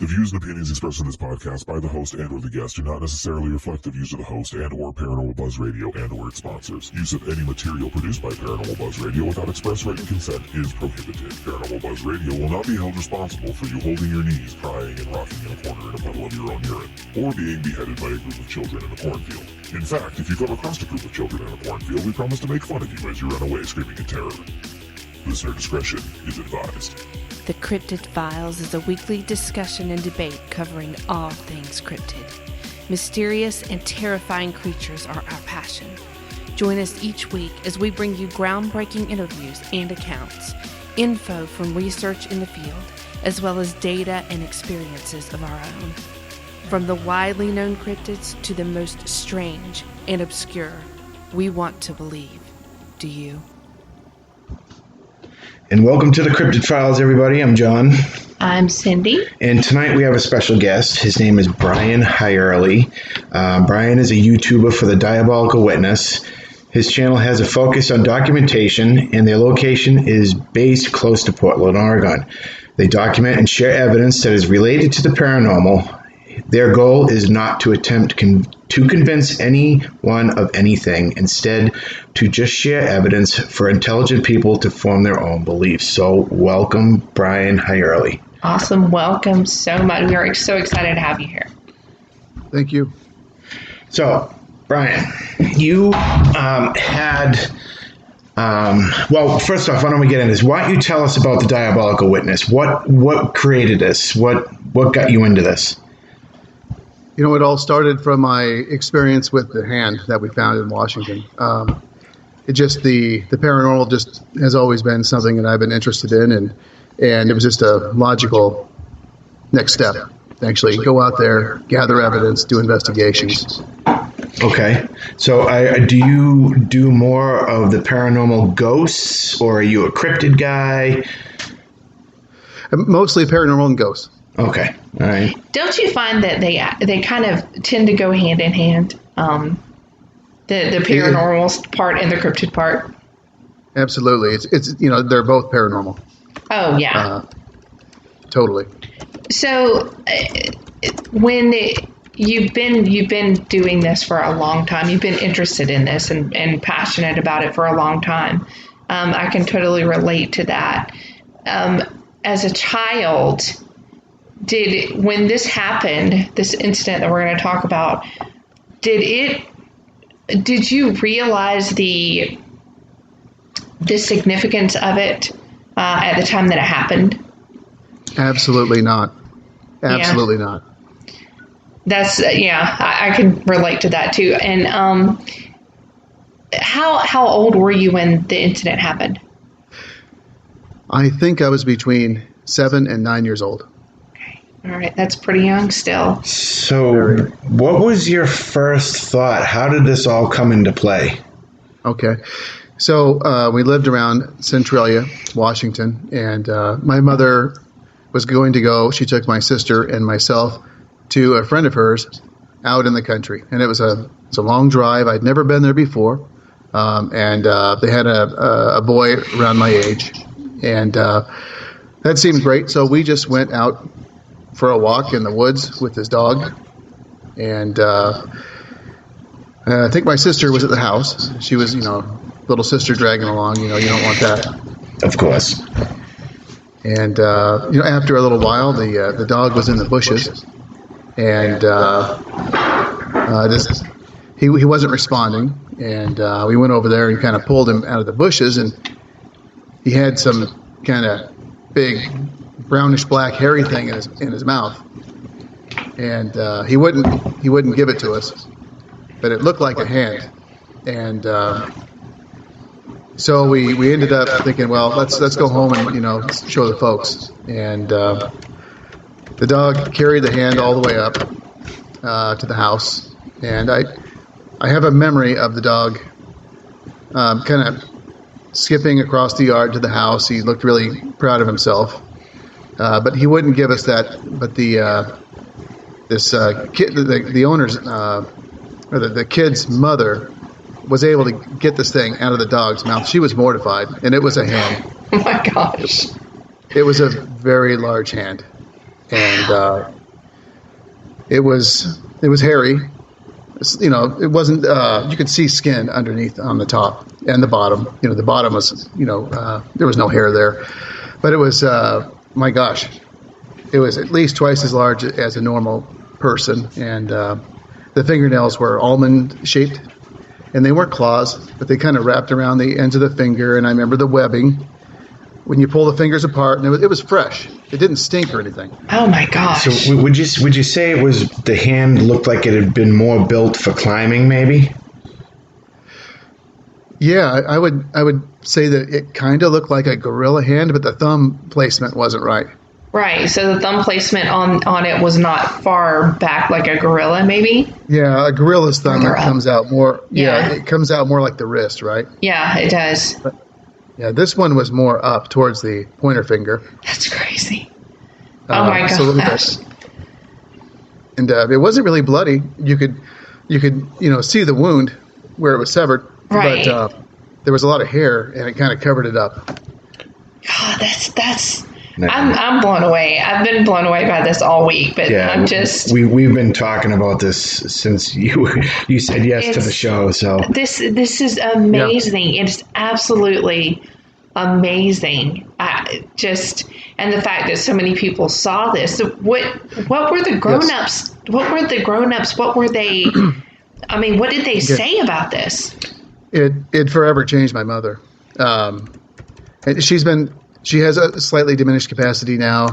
The views and opinions expressed in this podcast by the host and or the guest do not necessarily reflect the views of the host and or Paranormal Buzz Radio and or its sponsors. Use of any material produced by Paranormal Buzz Radio without express written consent is prohibited. Paranormal Buzz Radio will not be held responsible for you holding your knees, crying, and rocking in a corner in a puddle of your own urine, or being beheaded by a group of children in a cornfield. In fact, if you come across a group of children in a cornfield, we promise to make fun of you as you run away screaming in terror. Listener discretion is advised. The Cryptid Files is a weekly discussion and debate covering all things cryptid. Mysterious and terrifying creatures are our passion. Join us each week as we bring you groundbreaking interviews and accounts, info from research in the field, as well as data and experiences of our own. From the widely known cryptids to the most strange and obscure, we want to believe. Do you? And welcome to the Cryptid Files, everybody. I'm John. I'm Cindy. And tonight we have a special guest. His name is Brian Hierle. Brian is a YouTuber for the Diabolical Witness. His channel has a focus on documentation, and their location is based close to Portland, Oregon. They document and share evidence that is related to the paranormal. Their goal is not to attempt to convince anyone of anything, instead to just share evidence for intelligent people to form their own beliefs. So welcome, Brian Hierle. Awesome. Welcome so much. We are so excited to have you here. Thank you. So, Brian, you well, first off, why don't we get into this? Why don't you tell us about the Diabolical Witness? What created this? What got you into this? You know, it all started from my experience with the hand that we found in Washington. The paranormal just has always been something that I've been interested in, and it was just a logical next step. Actually, go out there, gather evidence, do investigations. Okay. So do you do more of the paranormal ghosts, or are you a cryptid guy? Mostly paranormal and ghosts. Okay. All right. Don't you find that they kind of tend to go hand in hand? The paranormal part and the cryptid part. Absolutely. It's they're both paranormal. Oh yeah. Totally. So when you've been doing this for a long time, you've been interested in this and passionate about it for a long time. I can totally relate to that. As a child, when this happened, this incident that we're going to talk about, did you realize the significance of it at the time that it happened? Absolutely not. Absolutely not. That's I can relate to that too. And how old were you when the incident happened? I think I was between 7 and 9 years old. All right, that's pretty young still. So what was your first thought? How did this all come into play? Okay. So we lived around Centralia, Washington, and my mother was going to go. She took my sister and myself to a friend of hers out in the country. And it's a long drive. I'd never been there before. And they had a boy around my age. And that seemed great. So we just went out for a walk in the woods with his dog, and I think my sister was at the house. She was, little sister dragging along. You don't want that. Of course. And after a little while, the dog was in the bushes, and he wasn't responding. And we went over there and kind of pulled him out of the bushes, and he had some kind of big brownish black hairy thing in his mouth, and he wouldn't give it to us, but it looked like a hand, and so we ended up thinking, well, let's go home and show the folks, and the dog carried the hand all the way up to the house, and I have a memory of the dog kind of skipping across the yard to the house. He looked really proud of himself. But he wouldn't give us that. But the owner's or the kid's mother was able to get this thing out of the dog's mouth. She was mortified, and it was a hand. Oh my gosh! It was a very large hand, and it was hairy. It wasn't. You could see skin underneath on the top and the bottom. The bottom was, there was no hair there, but it was. My gosh, it was at least twice as large as a normal person, and the fingernails were almond shaped, and they weren't claws, but they kind of wrapped around the ends of the finger. And I remember the webbing when you pull the fingers apart, and it was fresh. It didn't stink or anything. Oh my gosh! So would you say it was the hand looked like it had been more built for climbing, maybe? Yeah, I would say that it kind of looked like a gorilla hand, but the thumb placement wasn't right. Right. So the thumb placement on it was not far back like a gorilla, maybe? Yeah, a gorilla's thumb comes out more. Yeah, it comes out more like the wrist, right? Yeah, it does. But, yeah, this one was more up towards the pointer finger. That's crazy. Oh my gosh. And it wasn't really bloody. You could see the wound where it was severed, right. But there was a lot of hair, and it kind of covered it up. God, that's. I'm blown away. I've been blown away by this all week, but yeah, I'm just. We've been talking about this since you said yes to the show. So this is amazing. Yeah. It's absolutely amazing. And the fact that so many people saw this. So what were the grown-ups? Yes. What were the grown-ups? What were they? I mean, what did they say about this? It forever changed my mother. And she has a slightly diminished capacity now.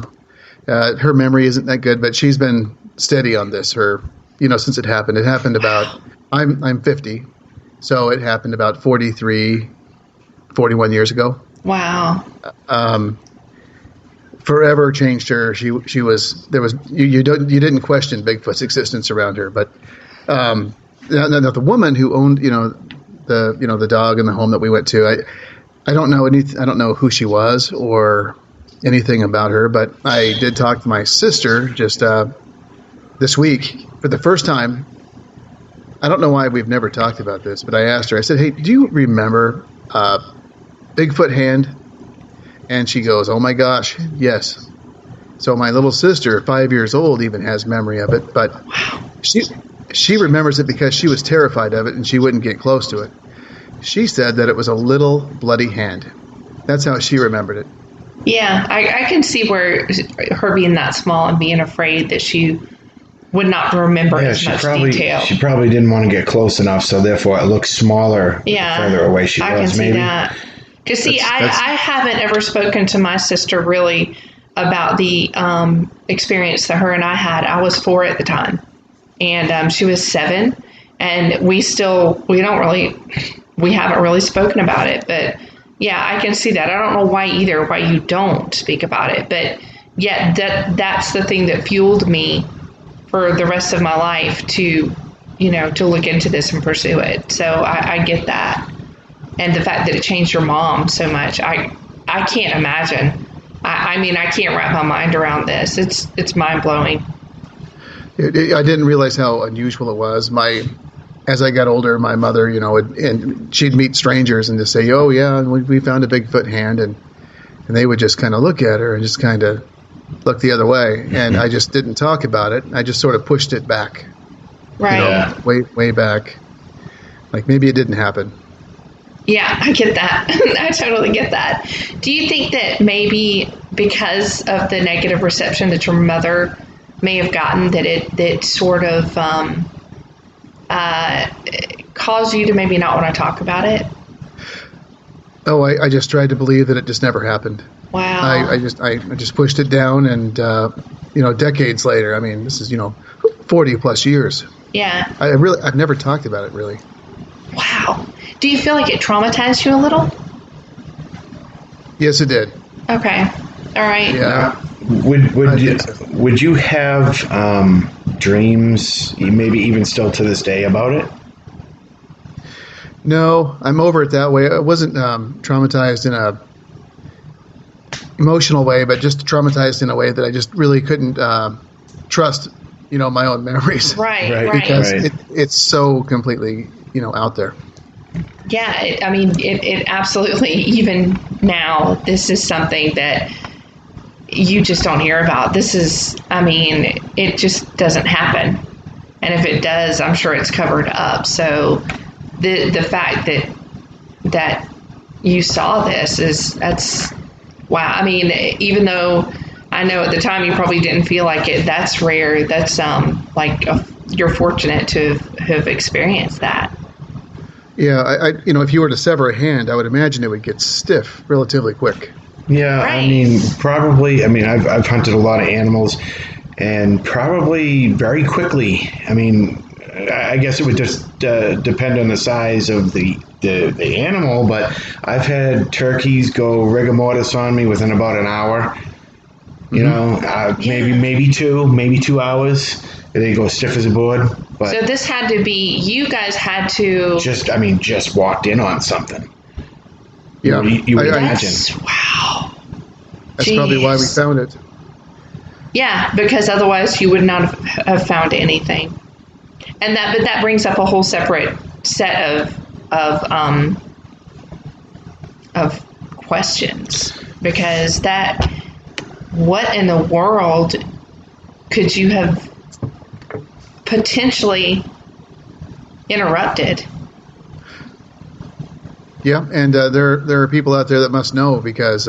Her memory isn't that good, but she's been steady on this. Since it happened. It happened about. I'm 50, so it happened about 41 years ago. Wow. Forever changed her. She was there was you didn't question Bigfoot's existence around her, but now the woman who owned the dog in the home that we went to, I don't know I don't know who she was or anything about her, but I did talk to my sister just this week for the first time. I don't know why we've never talked about this, but I asked her. I said, "Hey, do you remember Bigfoot hand?" And she goes, "Oh my gosh, yes." So my little sister, 5 years old, even has memory of it, but she remembers it because she was terrified of it and she wouldn't get close to it. She said that it was a little bloody hand. That's how she remembered it. Yeah, I can see where her being that small and being afraid that she would not remember as much detail. She probably didn't want to get close enough, so therefore it looks smaller the further away she was. I can see maybe. that. Because, I haven't ever spoken to my sister really about the experience that her and I had. I was 4 at the time, and she was 7, and we haven't really spoken about it. But, yeah, I can see that. I don't know why you don't speak about it. But, yeah, that's the thing that fueled me for the rest of my life to look into this and pursue it. So I get that. And the fact that it changed your mom so much, I can't imagine. I mean, I can't wrap my mind around this. It's mind blowing. I didn't realize how unusual it was. As I got older, my mother, and she'd meet strangers and just say, "Oh yeah, we found a Bigfoot hand," and they would just kind of look at her and just kind of look the other way. And I just didn't talk about it. I just sort of pushed it back, right? Way back, like maybe it didn't happen. Yeah, I get that. I totally get that. Do you think that maybe because of the negative reception that your mother may have gotten, that it sort of caused you to maybe not want to talk about it? Oh, I just tried to believe that it just never happened. Wow. I just pushed it down, and decades later, I mean, this is 40 plus years. Yeah. I've never talked about it really. Wow. Do you feel like it traumatized you a little? Yes, it did. Okay. All right. Yeah. Would you have dreams, maybe even still to this day, about it? No, I'm over it that way. I wasn't traumatized in a emotional way, but just traumatized in a way that I just really couldn't trust, my own memories. Right. Because it's so completely, out there. Yeah, it absolutely, even now, this is something that you just don't hear about. This is, I mean, it just doesn't happen. And if it does, I'm sure it's covered up. So the fact that you saw this that's wow. I mean, even though I know at the time you probably didn't feel like it, that's rare. That's you're fortunate to have experienced that. Yeah, I if you were to sever a hand, I would imagine it would get stiff relatively quick. Yeah, Right. I mean, probably. I mean, I've hunted a lot of animals, and probably very quickly. I mean, I guess it would just depend on the size of the animal, but I've had turkeys go rigor mortis on me within about an hour. You know, maybe 2 hours. They go stiff as a board. But So this had to be, you guys had to. just walked in on something. Yeah, You would imagine. Wow. That's probably why we Jeez. found it. Yeah, because otherwise you would not have found anything. And that brings up a whole separate set of questions, because what in the world could you have potentially interrupted? Yeah, and there are people out there that must know, because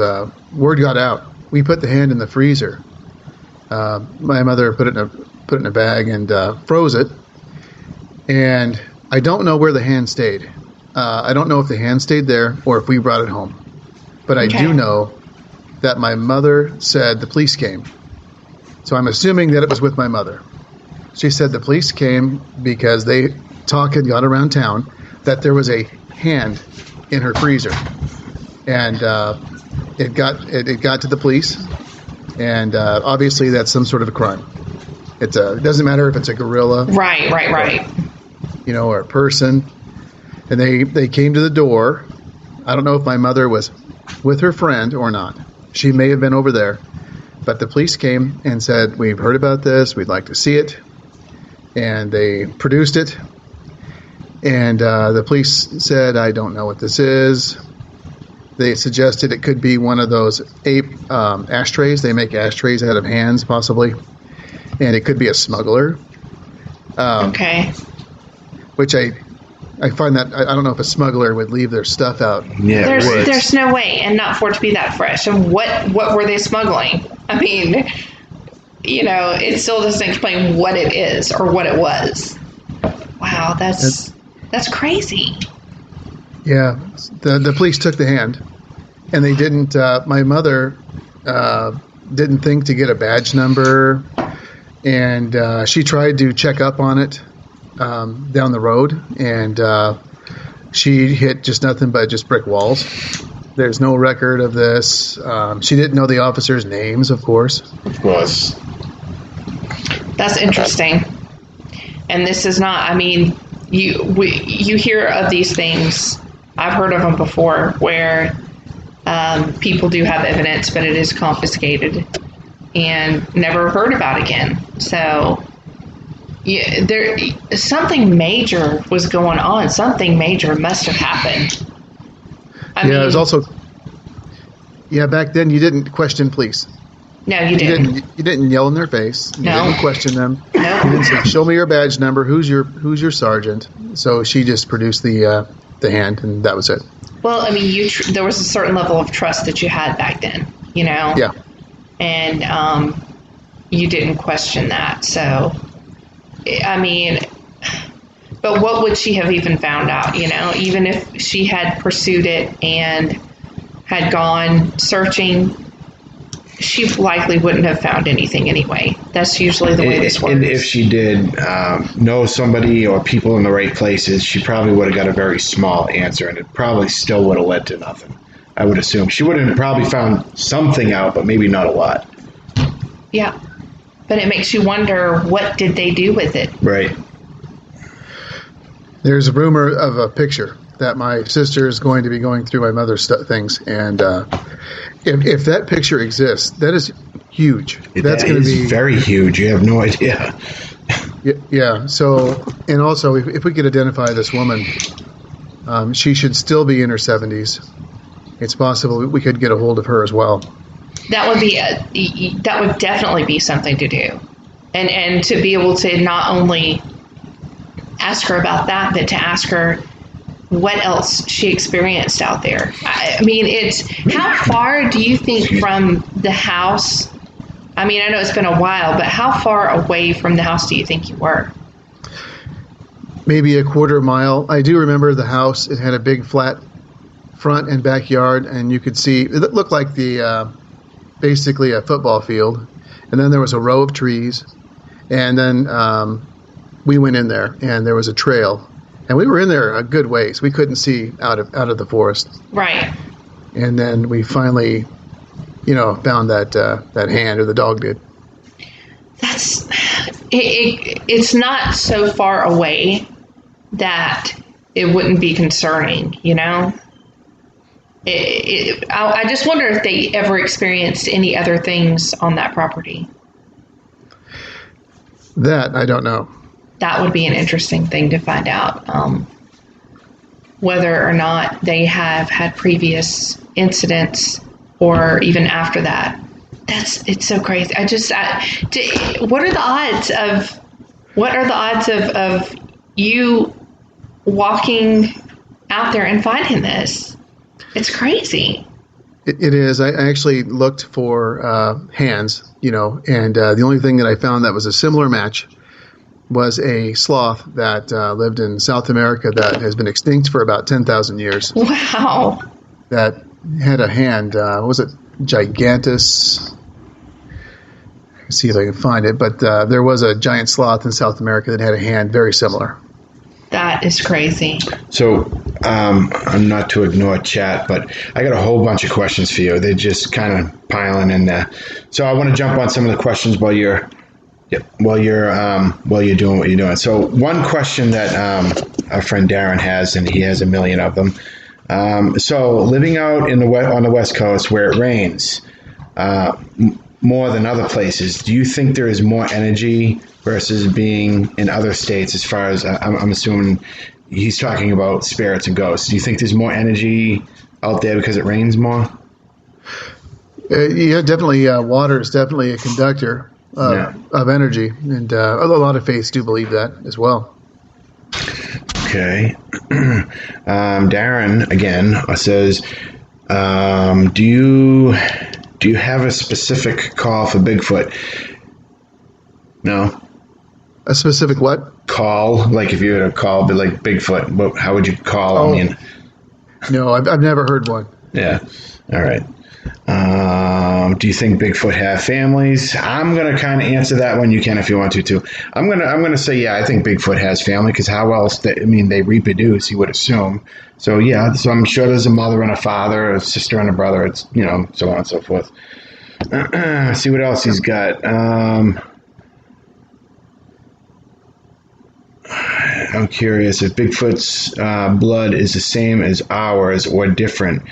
word got out. We put the hand in the freezer. My mother put it in a bag and froze it. And I don't know where the hand stayed. I don't know if the hand stayed there or if we brought it home. But I do know that my mother said the police came. So I'm assuming that it was with my mother. She said the police came because talk had got around town that there was a hand in her freezer, and it got to the police, and obviously that's some sort of a crime. It doesn't matter if it's a gorilla, Right. or a person. And they came to the door. I don't know if my mother was with her friend or not. She may have been over there, but the police came and said, "We've heard about this. We'd like to see it." And they produced it. And the police said, "I don't know what this is." They suggested it could be one of those ashtrays. They make ashtrays out of hands, possibly. And it could be a smuggler. Okay. Which I find that, I don't know if a smuggler would leave their stuff out. Yeah, There's no way, and not for it to be that fresh. And what were they smuggling? I mean, it still doesn't explain what it is or what it was. Wow, that's crazy. Yeah, the police took the hand, and they didn't. My mother didn't think to get a badge number, and she tried to check up on it down the road, and she hit just nothing but just brick walls. There's no record of this. She didn't know the officers' names, of course. Of course. That's interesting. And this is not. I mean, you hear of these things. I've heard of them before, where people do have evidence, but it is confiscated and never heard about again. So, yeah, something major was going on. Something major must have happened. I mean, It was also. Yeah, back then you didn't question police. No, you didn't. You didn't yell in their face. You No. didn't question them. No. You didn't say, "Show me your badge number. Who's your sergeant?" So she just produced the hand, and that was it. Well, I mean, there was a certain level of trust that you had back then, Yeah. and you didn't question that. So, I mean, but what would she have even found out? Even if she had pursued it and had gone searching, she likely wouldn't have found anything anyway. That's usually the way this works. And if she did know somebody or people in the right places, she probably would have got a very small answer, and it probably still would have led to nothing. I would assume she would have probably found something out, but maybe not a lot. Yeah, but it makes you wonder, what did they do with it? Right. There's a rumor of a picture that my sister is going to be going through my mother's things, and if that picture exists, that is huge. That's going to be very huge. You have no idea. Yeah. So, and also, if we could identify this woman, she should still be in her 70s. It's possible we could get a hold of her as well. that would definitely be something to do, and to be able to not only ask her about that, but to ask her what else she experienced out there. I mean, it's how far do you think from the house? I mean, I know it's been a while, but how far away from the house do you think you were? Maybe a quarter mile. I do remember the house. It had a big flat front and backyard, and you could see it looked like basically a football field. And then there was a row of trees, and then we went in there, and there was a trail, and we were in there a good ways. We couldn't see out of the forest. Right. And then we finally, found that hand, or the dog did. That's it's not so far away that it wouldn't be concerning, I just wonder if they ever experienced any other things on that property. That I don't know. That would be an interesting thing to find out, whether or not they have had previous incidents or even after that. It's so crazy. What are the odds of you walking out there and finding this? It's crazy. It is. I actually looked for hands, and the only thing that I found that was a similar match was a sloth that lived in South America that has been extinct for about 10,000 years. Wow. That had a hand, what was it, Gigantus? Let's see if I can find it, but there was a giant sloth in South America that had a hand very similar. That is crazy. So, I'm not to ignore chat, but I got a whole bunch of questions for you. They're just kind of piling in there. So I want to jump on some of the questions while you're doing what you're doing. So one question that our friend Darren has, and he has a million of them. So living out on the West Coast where it rains more than other places, do you think there is more energy versus being in other states? As far as I'm assuming he's talking about spirits and ghosts. Do you think there's more energy out there because it rains more? Yeah, definitely. Water is definitely a conductor of energy, and a lot of faiths do believe that as well. Okay. Darren again says, do you have a specific call for Bigfoot? No. A specific what? Call, like if you had a call, but like Bigfoot, how would you call? Oh, I mean, no, I've never heard one. Yeah. All right. Do you think Bigfoot have families? I'm gonna kind of answer that one. You can if you want to too. I'm gonna say yeah. I think Bigfoot has family because how else? They reproduce. You would assume. So yeah. So I'm sure there's a mother and a father, a sister and a brother. It's so on and so forth. See what else he's got. I'm curious if Bigfoot's blood is the same as ours or different,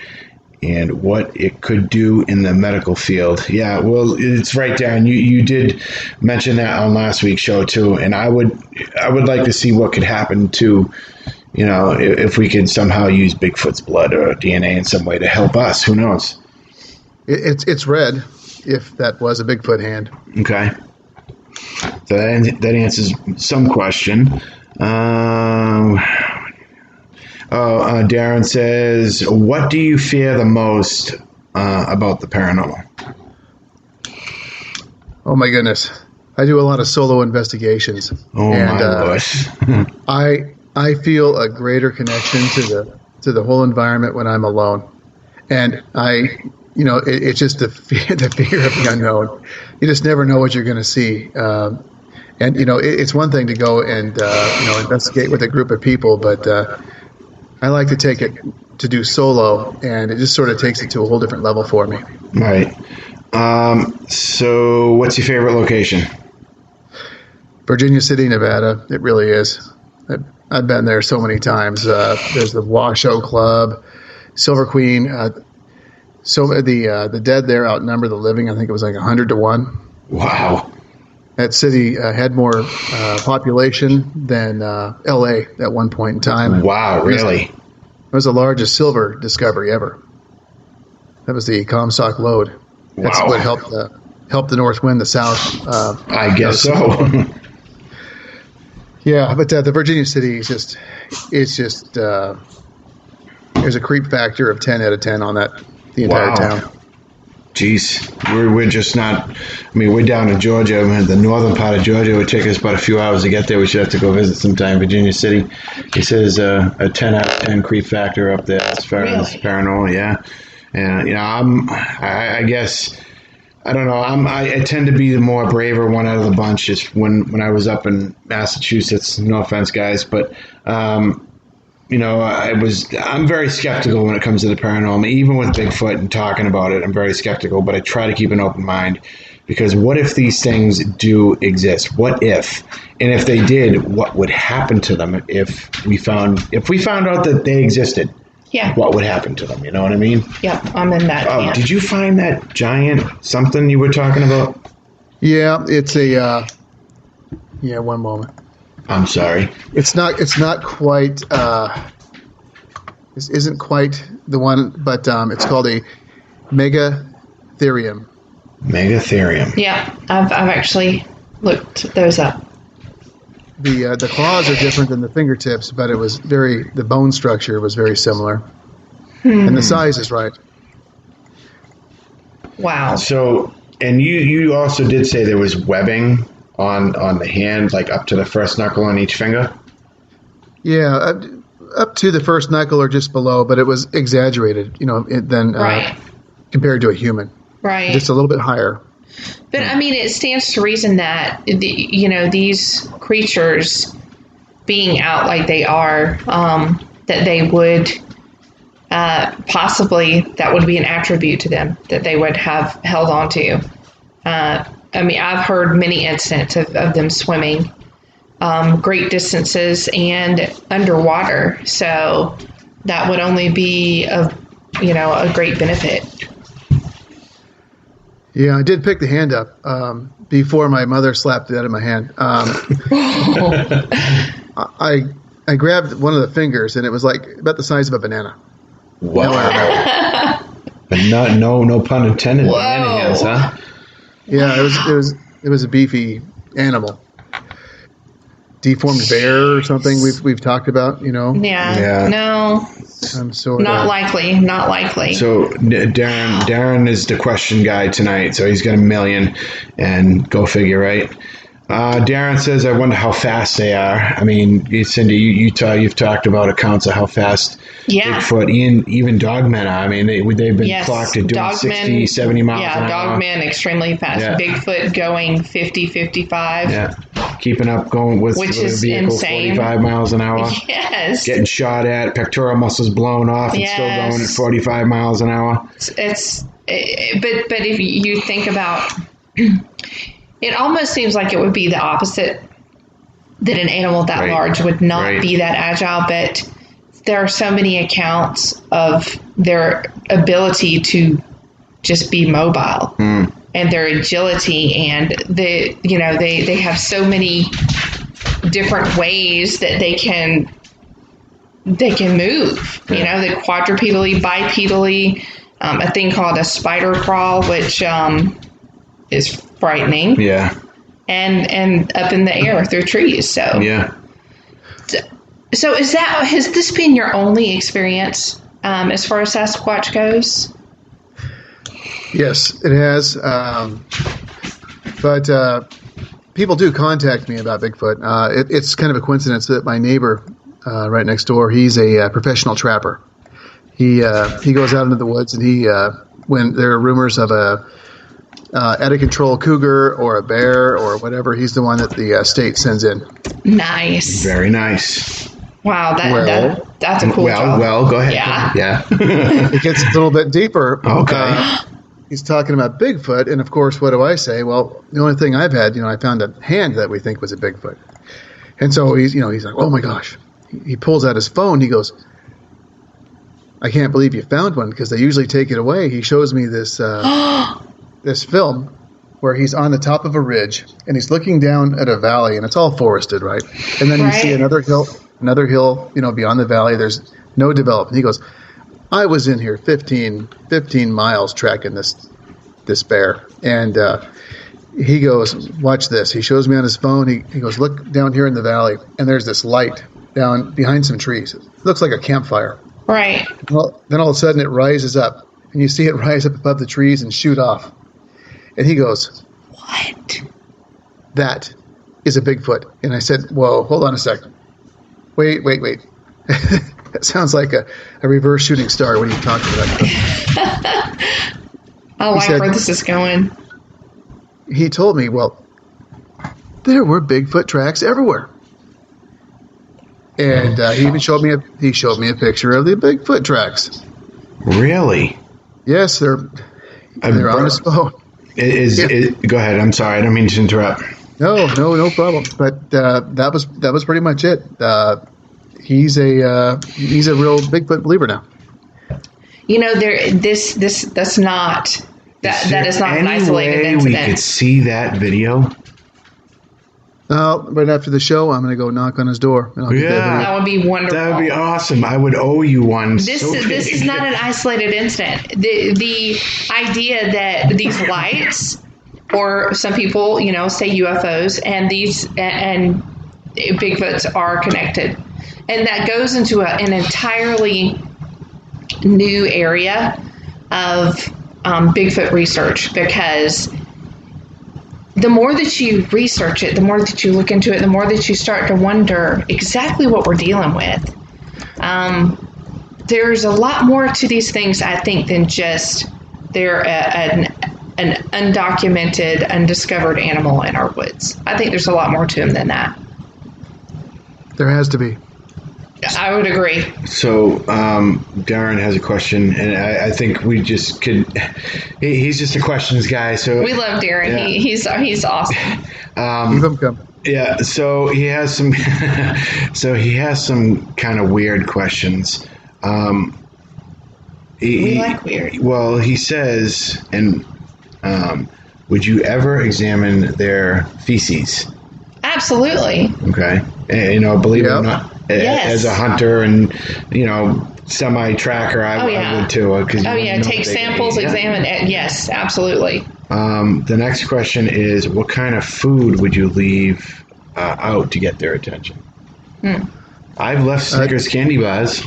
and what it could do in the medical field. Yeah, well, it's right there, and you did mention that on last week's show too. And I would like to see what could happen to, if we could somehow use Bigfoot's blood or DNA in some way to help us. Who knows? It's red, if that was a Bigfoot hand. Okay. So that answers some question. Darren says, what do you fear the most about the paranormal? Oh my goodness. I do a lot of solo investigations. Oh my Lord. I feel a greater connection to the whole environment when I'm alone. And it's just the fear of the unknown. You just never know what you're going to see. And it's one thing to go and investigate with a group of people, but I like to take it to do solo, and it just sort of takes it to a whole different level for me. Right. So what's your favorite location? Virginia City, Nevada. It really is. I've been there so many times. There's the Washoe Club, Silver Queen. So the dead there outnumber the living. I think it was like 100 to 1. Wow. That city had more population than L.A. at one point in time. Wow, really? It was the largest silver discovery ever. That was the Comstock lode. That's what helped the north wind the south. I guess so. Yeah, but the Virginia City is just there's a creep factor of 10 out of 10 on the entire town. Jeez, we're just not. I mean, we're down in Georgia. The northern part of Georgia would take us about a few hours to get there. We should have to go visit sometime. Virginia City. He says a 10 out of 10 creep factor up there as far as paranormal. Yeah, and I guess. I don't know. I tend to be the more braver one out of the bunch. Just when I was up in Massachusetts. No offense, guys, but I'm very skeptical when it comes to the paranormal. Even with Bigfoot and talking about it, I'm very skeptical. But I try to keep an open mind because what if these things do exist? What if? And if they did, what would happen to them if we found out that they existed? Yeah. What would happen to them? You know what I mean? Yeah, I'm in that. Oh, did you find that giant something you were talking about? Yeah, it's a. One moment. I'm sorry. It's not quite. This isn't quite the one, but it's called a megatherium. Megatherium. Yeah, I've actually looked those up. The claws are different than the fingertips, but the bone structure was very similar, and the size is right. Wow. So, and you also did say there was webbing on the hand, like up to the first knuckle on each finger. Yeah, up to the first knuckle or just below, but it was exaggerated, compared to a human. Right. Just a little bit higher. But I mean, it stands to reason that these creatures being out like they are, that they would possibly, that would be an attribute to them that they would have held on to. I mean, I've heard many incidents of them swimming great distances and underwater, so that would only be a great benefit. Yeah, I did pick the hand up before my mother slapped it out of my hand. I grabbed one of the fingers, and it was like about the size of a banana. Wow. No pun intended. Whoa. Banana hands, huh? Yeah, it was a beefy animal. Deformed bear or something we've talked about, Yeah. No. I'm sort Not likely. So Darren is the question guy tonight, so he's got 1 million, and go figure, right? Darren says, I wonder how fast they are. I mean, Cindy, you've talked about accounts of how fast Bigfoot, even dogmen are. I mean, they've been clocked at doing 60, 70 miles an hour. Yeah, dogmen extremely fast. Yeah. Bigfoot going 50, 55. Yeah, keeping up, going with Which the is vehicle insane. 45 miles an hour. Yes. Getting shot at, pectoral muscles blown off, and still going at 45 miles an hour. But if you think about... It almost seems like it would be the opposite, that an animal that large would not be that agile, but there are so many accounts of their ability to just be mobile and their agility, and they have so many different ways that they can move. The quadrupedally, bipedally, a thing called a spider crawl, which is frightening. Yeah. And up in the air through trees. So yeah. So has this been your only experience as far as Sasquatch goes? Yes, it has. But people do contact me about Bigfoot. It's kind of a coincidence that my neighbor right next door, he's a professional trapper. He goes out into the woods, and when there are rumors of a out of control cougar or a bear or whatever, he's the one that the state sends in. Nice. Very nice. Wow, that's a cool job. Well, go ahead. Yeah. It gets a little bit deeper. Okay. He's talking about Bigfoot, and of course, what do I say? Well, the only thing I've had, I found a hand that we think was a Bigfoot. And so he's like, oh my gosh. He pulls out his phone. He goes, I can't believe you found one, because they usually take it away. He shows me this this film where he's on the top of a ridge, and he's looking down at a valley, and it's all forested, right? And then you see another hill, beyond the valley. There's no development. He goes, I was in here 15 miles tracking this this bear. And he goes, watch this. He shows me on his phone. He goes, look down here in the valley, and there's this light down behind some trees. It looks like a campfire. Right. Well, then all of a sudden it rises up, and you see it rise up above the trees and shoot off. And he goes, What? that is a Bigfoot. And I said, whoa, hold on a second. Wait. That sounds like a reverse shooting star when you talk to that. I like where this is going. He told me, well, there were Bigfoot tracks everywhere. And he even showed me a picture of the Bigfoot tracks. Really? Yes, they're on his phone. Go ahead. I'm sorry. I don't mean to interrupt. No problem. But that was pretty much it. He's a real Bigfoot believer now. You know, that is not an isolated incident. We could see that video. Right after the show, I'm going to go knock on his door. And I'll get that would be wonderful. That would be awesome. I would owe you one. This is not an isolated incident. The idea that these lights, or some people, say UFOs, and Bigfoots are connected, and that goes into an entirely new area of Bigfoot research, because the more that you research it, the more that you look into it, the more that you start to wonder exactly what we're dealing with. There's a lot more to these things, I think, than just they're an undocumented, undiscovered animal in our woods. I think there's a lot more to them than that. There has to be. I would agree. So Darren has a question, and I think we just could. He's just a questions guy. So we love Darren. Yeah. He's awesome. Keep him coming. Yeah. So he has some. Kind of weird questions. We like weird. Well, he says, and would you ever examine their feces? Absolutely. Okay. Believe it or not. Yes. As a hunter and, semi-tracker, I would too. Take samples, examine it. Yes, absolutely. The next question is, what kind of food would you leave out to get their attention? I've left Snickers candy bars.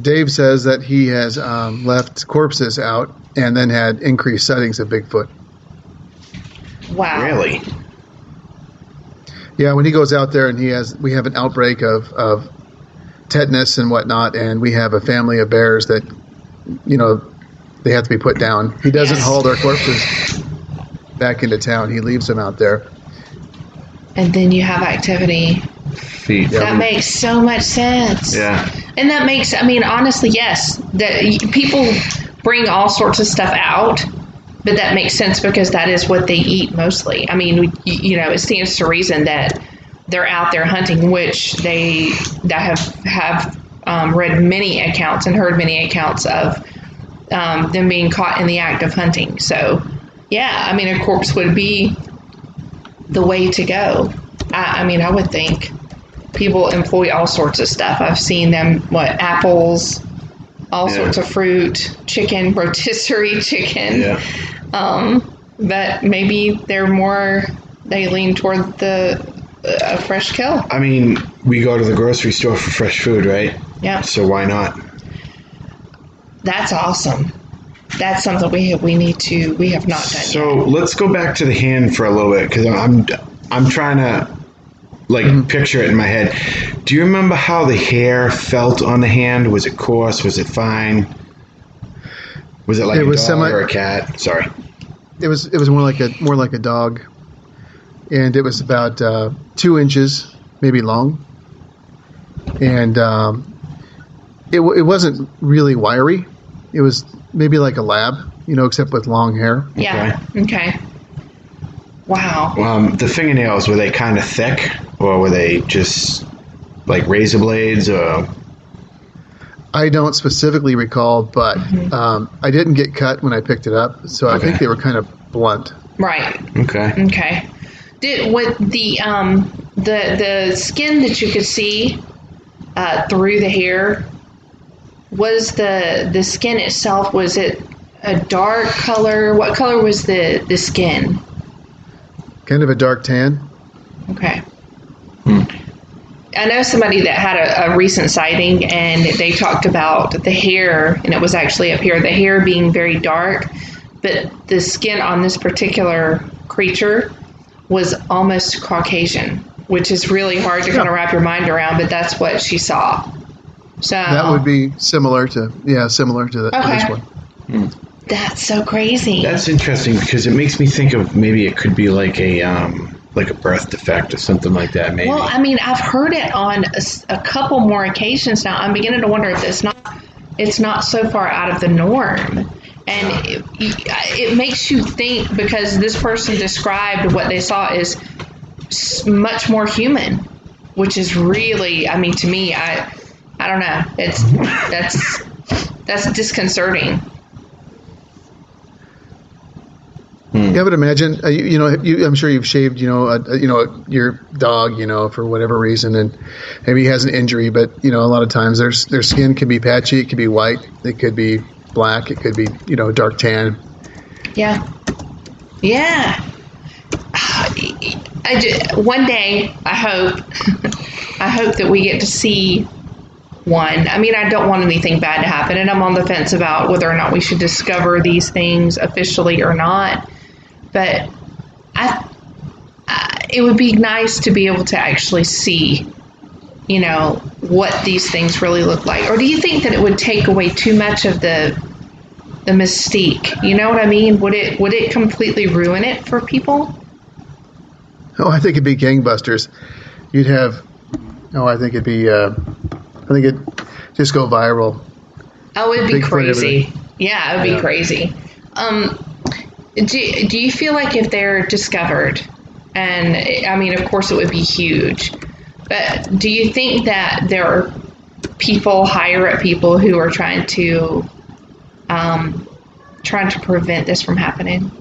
Dave says that he has left corpses out and then had increased sightings of Bigfoot. Wow. Really? Yeah, when he goes out there and we have an outbreak of tetanus and whatnot, and we have a family of bears that, they have to be put down. He doesn't haul their corpses back into town. He leaves them out there. And then you have activity. Feet. That makes so much sense. Yeah. And that makes, honestly, yes, that people bring all sorts of stuff out. But that makes sense because that is what they eat mostly. It stands to reason that they're out there hunting, which they have read many accounts and heard many accounts of them being caught in the act of hunting. So, yeah, a corpse would be the way to go. I would think people employ all sorts of stuff. I've seen them, apples, all sorts of fruit, chicken, rotisserie chicken. Yeah. But maybe they lean toward the fresh kill. We go to the grocery store for fresh food, right? Yeah. So why not? That's awesome. That's something we have not done So yet. let's go back to the hand for a little bit, because I'm trying to picture it in my head. Do you remember how the hair felt on the hand? Was it coarse? Was it fine? Was it like a dog or a cat? Sorry. It was more like a dog, and it was about 2 inches, maybe long, and it wasn't really wiry. It was maybe like a lab, except with long hair. Yeah. Okay. Wow. The fingernails, were they kind of thick, or were they just like razor blades, or? I don't specifically recall, but I didn't get cut when I picked it up, so I think they were kind of blunt. Right. Okay. With the skin that you could see through the hair, was the skin itself, was it a dark color. What color was the skin? Kind of a dark tan. Okay. I know somebody that had a recent sighting, and they talked about the hair, and it was actually up here, the hair being very dark, but the skin on this particular creature was almost Caucasian, which is really hard to kind of wrap your mind around, but that's what she saw. So that would be similar to this one. That's so crazy. That's interesting because it makes me think of maybe it could be like a birth defect or something like that. Maybe. Well, I mean, I've heard it on a couple more occasions now. I'm beginning to wonder if it's not so far out of the norm. And it makes you think, because this person described what they saw is much more human, which is really, I mean, to me, I don't know. That's disconcerting. Yeah, but imagine, I'm sure you've shaved, your dog, for whatever reason, and maybe he has an injury, but, a lot of times their skin can be patchy, it could be white, it could be black, it could be, dark tan. Yeah. Yeah. One day, I hope that we get to see one. I mean, I don't want anything bad to happen, and I'm on the fence about whether or not we should discover these things officially or not. But it would be nice to be able to actually see, what these things really look like. Or do you think that it would take away too much of the mystique? You know what I mean? Would it completely ruin it for people? Oh, I think it'd be gangbusters. You'd have. Oh, I think it'd be. I think it'd just go viral. Oh, it'd be crazy. Yeah, it would be crazy. Do you feel like if they're discovered, and I mean, of course, it would be huge, but do you think that there are people, higher up people, who are trying to prevent this from happening?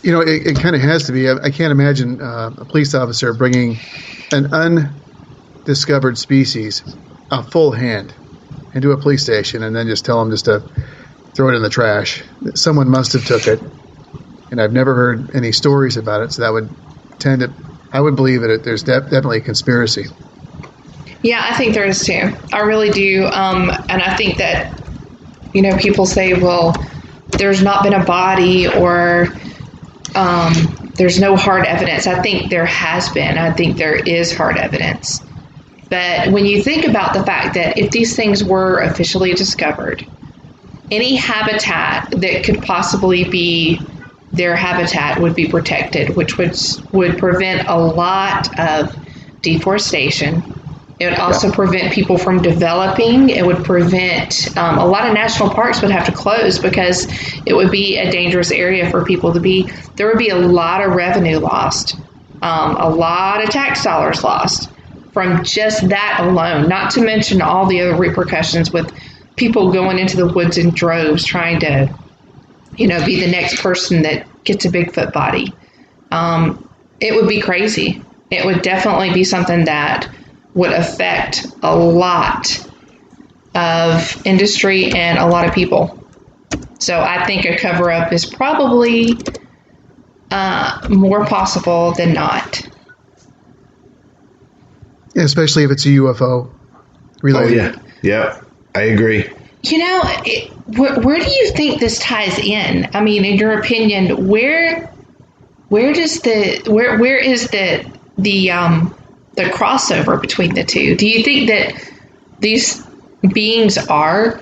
It kind of has to be. I can't imagine a police officer bringing an undiscovered species, a full hand, into a police station and then just tell them just to throw it in the trash. Someone must have took it, and I've never heard any stories about it, so that would tend to, I would believe that there's definitely a conspiracy. Yeah, I think there is too. I really do. And I think that, people say, well, there's not been a body, or there's no hard evidence. I think there has been. I think there is hard evidence. But when you think about the fact that if these things were officially discovered, any habitat that could possibly be their habitat would be protected, which would prevent a lot of deforestation. It would also prevent people from developing. It would prevent a lot of national parks would have to close because it would be a dangerous area for people to be. There would be a lot of revenue lost, a lot of tax dollars lost from just that alone, not to mention all the other repercussions with people going into the woods in droves trying to, be the next person that gets a Bigfoot body. It would be crazy. It would definitely be something that would affect a lot of industry and a lot of people. So I think a cover-up is probably more possible than not. Yeah, especially if it's a UFO related. Oh, yeah, I agree. Where do you think this ties in? I mean, in your opinion, where is the crossover between the two? Do you think that these beings are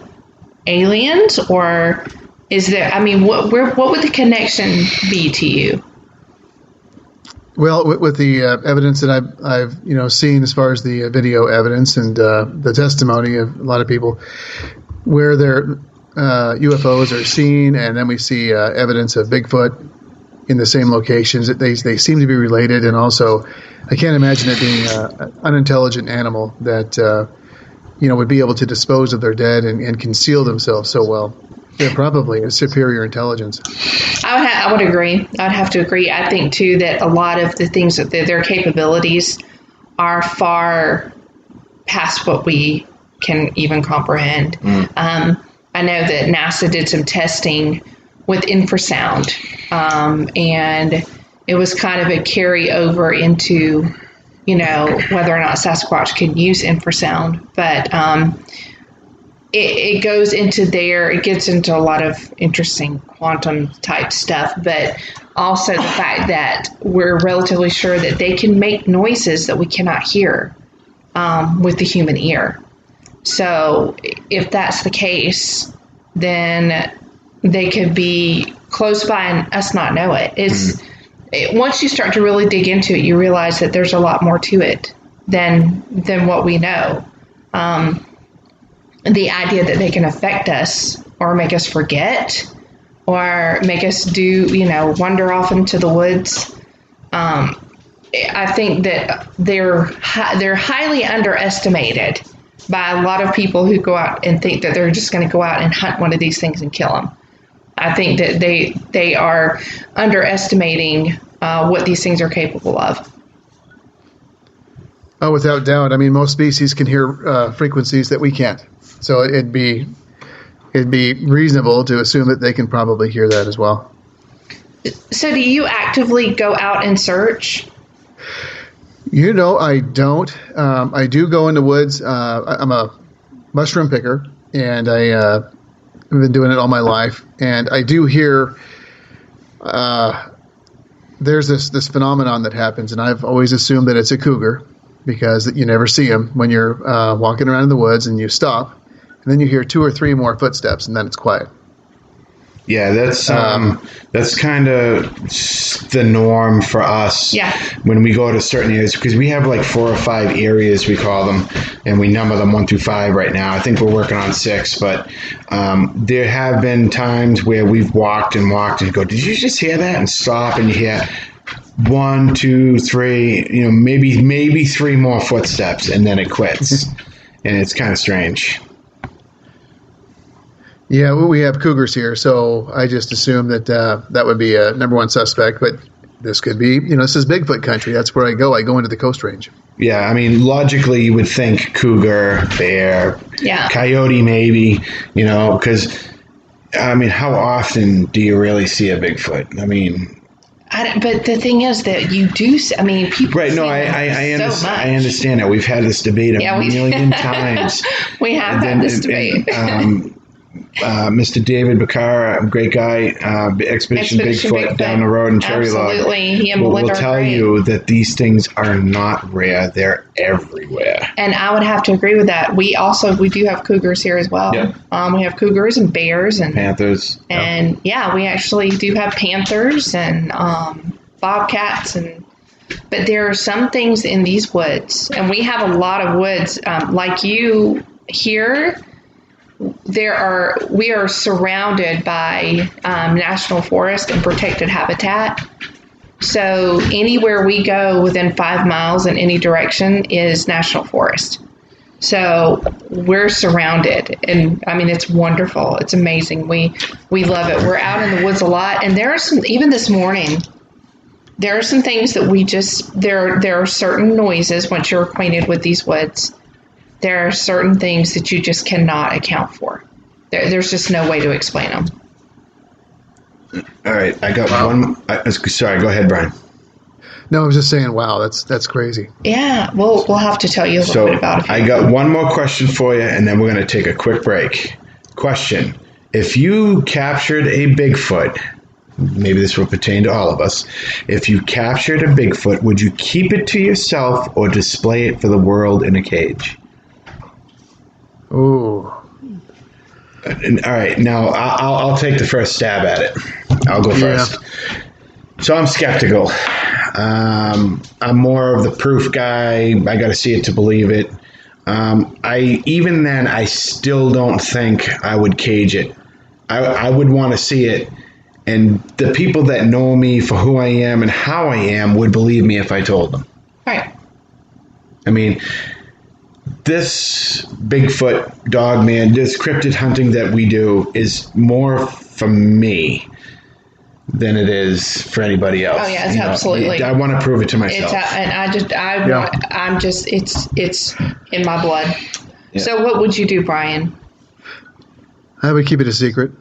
aliens, or is there? I mean, what would the connection be to you? Well, with the evidence that I've seen as far as the video evidence and the testimony of a lot of people, where their UFOs are seen, and then we see evidence of Bigfoot in the same locations, that they seem to be related, and also I can't imagine it being an unintelligent animal that would be able to dispose of their dead and conceal themselves so well. They're probably a superior intelligence. I would agree. I would have to agree. I think, too, that a lot of the things that their capabilities are far past what we can even comprehend. I know that NASA did some testing with infrasound, and it was kind of a carryover into, whether or not Sasquatch can use infrasound. But it goes into there. It gets into a lot of interesting quantum type stuff, but also the fact that we're relatively sure that they can make noises that we cannot hear with the human ear. So if that's the case, then they could be close by and us not know it. Once you start to really dig into it, you realize that there's a lot more to it than what we know. The idea that they can affect us or make us forget or make us do, wander off into the woods. I think that they're highly underestimated by a lot of people who go out and think that they're just going to go out and hunt one of these things and kill them. I think that they are underestimating what these things are capable of. Oh, without doubt. I mean, most species can hear frequencies that we can't. So it'd be reasonable to assume that they can probably hear that as well. So do you actively go out and search? I don't. I do go in the woods. I'm a mushroom picker, and I've been doing it all my life. And I do hear there's this phenomenon that happens, and I've always assumed that it's a cougar because you never see them when you're walking around in the woods and you stop, and then you hear 2 or 3 more footsteps, and then it's quiet. Yeah, that's kind of the norm for us. Yeah. When we go to certain areas, because we have like 4 or 5 areas, we call them, and we number them 1 through 5 right now. I think we're working on 6, but there have been times where we've walked and go, did you just hear that? And stop, and you hear 1, 2, 3, maybe 3 more footsteps, and then it quits. And it's kind of strange. Yeah, well, we have cougars here, so I just assume that that would be a number 1 suspect. But this could be, this is Bigfoot country. That's where I go. I go into the Coast Range. Yeah, I mean, logically, you would think cougar, bear, coyote, maybe, because, I mean, how often do you really see a Bigfoot? I mean... but the thing is that you do, people... Right, no, I understand that. We've had this debate a million times. We have had this debate. Mr. David Bacara, great guy, Expedition Bigfoot down the road in Cherry Log. Absolutely. He and Melinda will tell you that these things are not rare. They're everywhere. And I would have to agree with that. We do have cougars here as well. Yeah. We have cougars and bears and panthers. And we actually do have panthers and bobcats but there are some things in these woods, and we have a lot of woods like you here. We are surrounded by national forest and protected habitat. So anywhere we go within 5 miles in any direction is national forest. So we're surrounded, and I mean, it's wonderful. It's amazing. We love it. We're out in the woods a lot, and there are some, even this morning, there are some things that there are certain noises once you're acquainted with these woods. There are certain things that you just cannot account for. There's just no way to explain them. All right, I got one. Sorry, go ahead, Brian. No, I was just saying, wow, that's crazy. Yeah, we'll have to tell you a little bit about it. I got one more question for you, and then we're going to take a quick break. Question: if you captured a Bigfoot, maybe this will pertain to all of us. If you captured a Bigfoot, would you keep it to yourself or display it for the world in a cage? Ooh. All right, now I'll take the first stab at it. I'll go first. Yeah. So I'm skeptical. I'm more of the proof guy. I got to see it to believe it. I still don't think I would cage it. I would want to see it, and the people that know me for who I am and how I am would believe me if I told them. Right. I mean, this Bigfoot, dogman, this cryptid hunting that we do is more for me than it is for anybody else. Oh yes, absolutely. I want to prove it to myself. It's in my blood. Yeah. So what would you do, Brian? I would keep it a secret.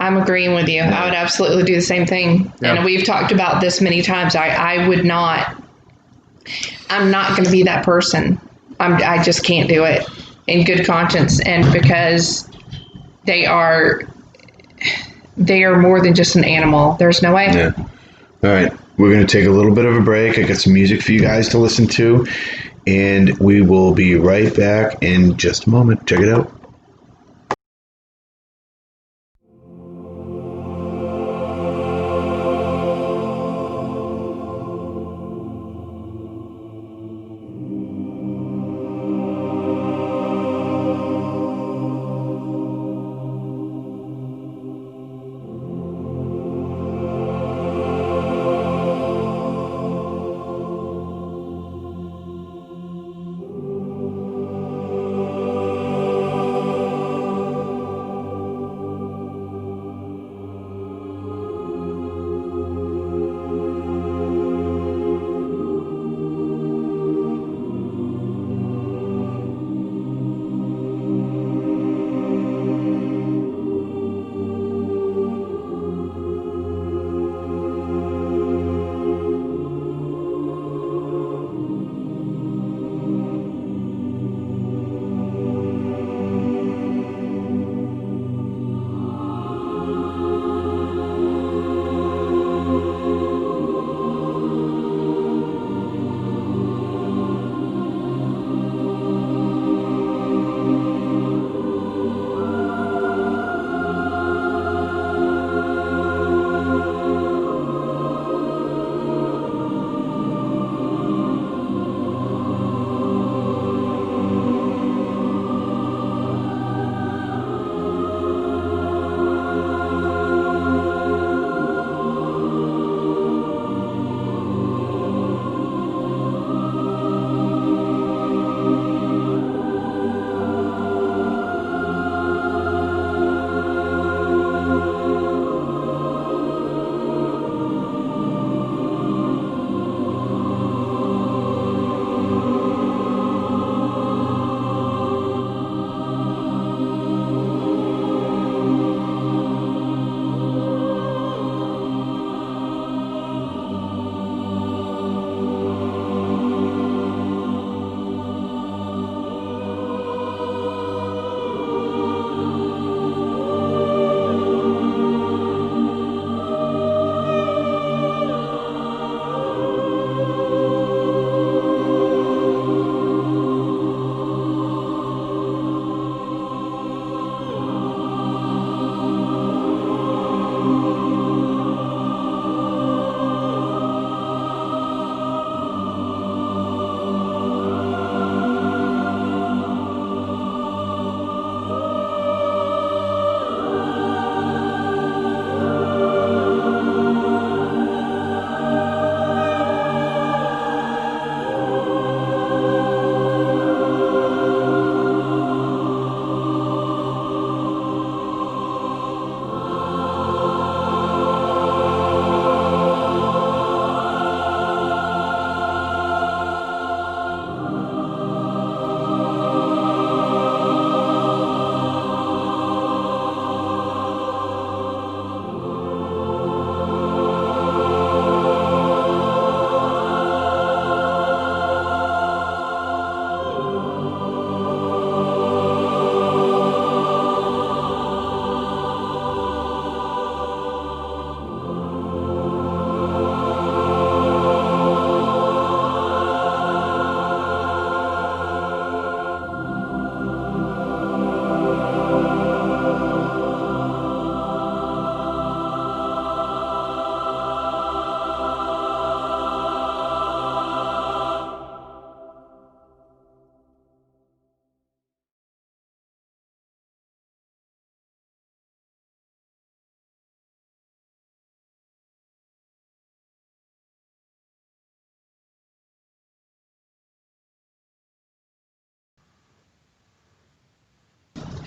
I'm agreeing with you. I would absolutely do the same thing. Yeah. And we've talked about this many times. I would not, I'm not going to be that person. I just can't do it in good conscience. And because they are more than just an animal. There's no way. Yeah. All right. We're going to take a little bit of a break. I got some music for you guys to listen to. And we will be right back in just a moment. Check it out.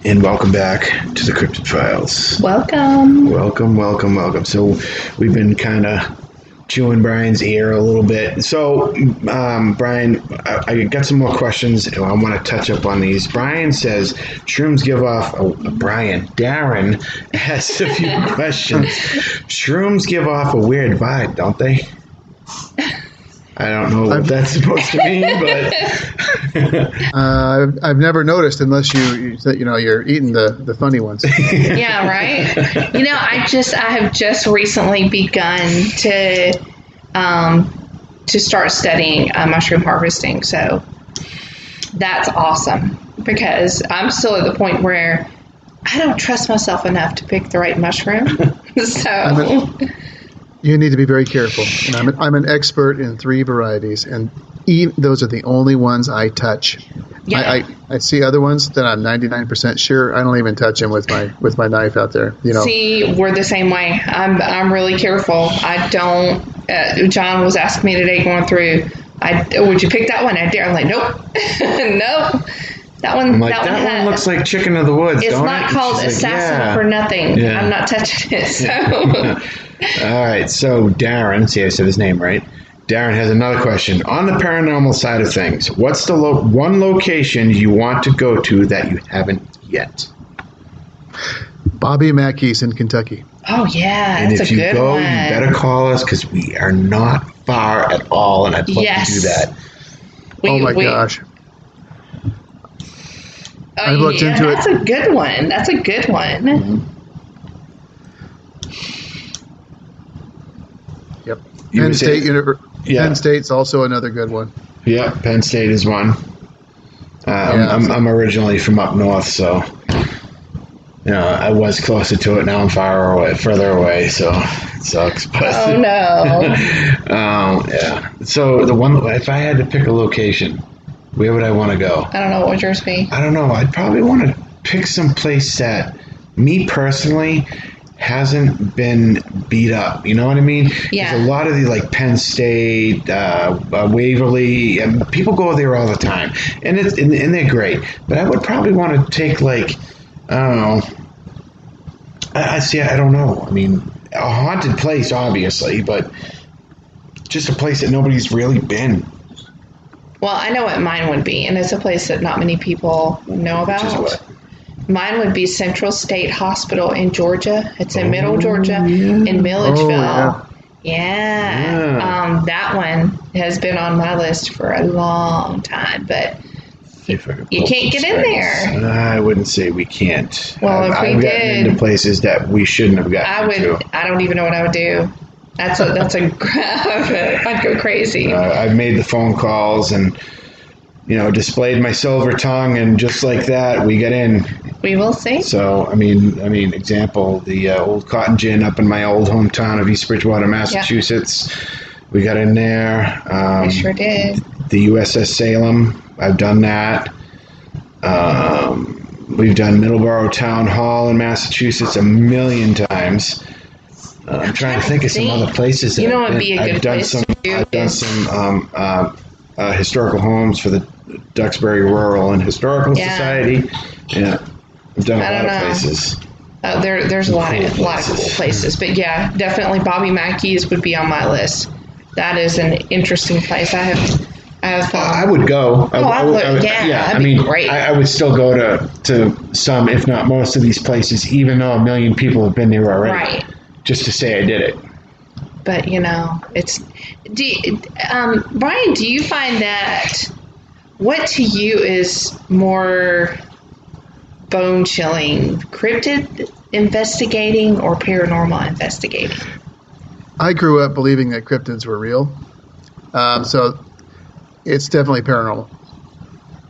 And welcome back to the Cryptid Files. Welcome. Welcome. So we've been kind of chewing Brian's ear a little bit. So, Brian, I got some more questions. I want to touch up on these. Brian says shrooms give off. Darren has a few questions. Shrooms give off a weird vibe, don't they? I don't know what that's supposed to mean, but I've never noticed unless you're eating the funny ones. Yeah, right. I have just recently begun to start studying mushroom harvesting. So that's awesome because I'm still at the point where I don't trust myself enough to pick the right mushroom. So you need to be very careful. And I'm an expert in 3 varieties, and those are the only ones I touch. Yeah. I see other ones that I'm 99% sure I don't even touch them with my knife out there. See, we're the same way. I'm really careful. I don't. John was asking me today going through. Would you pick that one? I'm like, nope, nope. That one. That one looks like Chicken of the Woods. It's not called Assassin for nothing. Yeah. I'm not touching it. So. All right. So Darren, see, I said his name right. Darren has another question. On the paranormal side of things, what's the one location you want to go to that you haven't yet? Bobby Mackey's in Kentucky. Oh, yeah. And that's a good one. If you go, you better call us because we are not far at all, and I'd love to do that. Oh, my gosh. I've looked into it. That's a good one. That's a good one. Mm-hmm. Yep. Penn State Penn State's also another good one. Yeah, Penn State is one. I'm originally from up north, so I was closer to it. Now I'm further away, so it sucks. But, oh no! Yeah. So if I had to pick a location, where would I want to go? I don't know. What would yours be? I don't know. I'd probably want to pick some place that, me personally, hasn't been beat up. You know what I mean? Yeah. There's a lot of the Penn State, Waverly, and people go there all the time, and they're great. But I would probably want to take I don't know. I don't know. I mean, a haunted place, obviously, but just a place that nobody's really been. Well, I know what mine would be, and it's a place that not many people know about. Which is what? Mine would be Central State Hospital in Georgia. It's in Middle Georgia, in Milledgeville. Yeah. That one has been on my list for a long time, but you can't get in there. I wouldn't say we can't. Well, if we I've did, gotten into places that we shouldn't have gotten into. I don't even know what I would do. That's a I'd go crazy. I've made the phone calls and displayed my silver tongue, and just like that, we get in. We will see. So, I mean, example, the old Cotton Gin up in my old hometown of East Bridgewater, Massachusetts. Yeah. We got in there. We sure did. The USS Salem, I've done that. We've done Middleborough Town Hall in Massachusetts a million times. I'm trying to think of some other places. That it'd be a good place to do. I've done some historical homes for the Duxbury Rural and Historical Society. Yeah, I've done a lot of places. There's a lot of cool places, but yeah, definitely Bobby Mackey's would be on my list. That is an interesting place. I would go. That'd be great. I would still go to some, if not most of these places, even though a million people have been there already. Right. Just to say I did it. But it's. Brian, do you find that what to you is more bone-chilling, cryptid investigating or paranormal investigating? I grew up believing that cryptids were real, so it's definitely paranormal.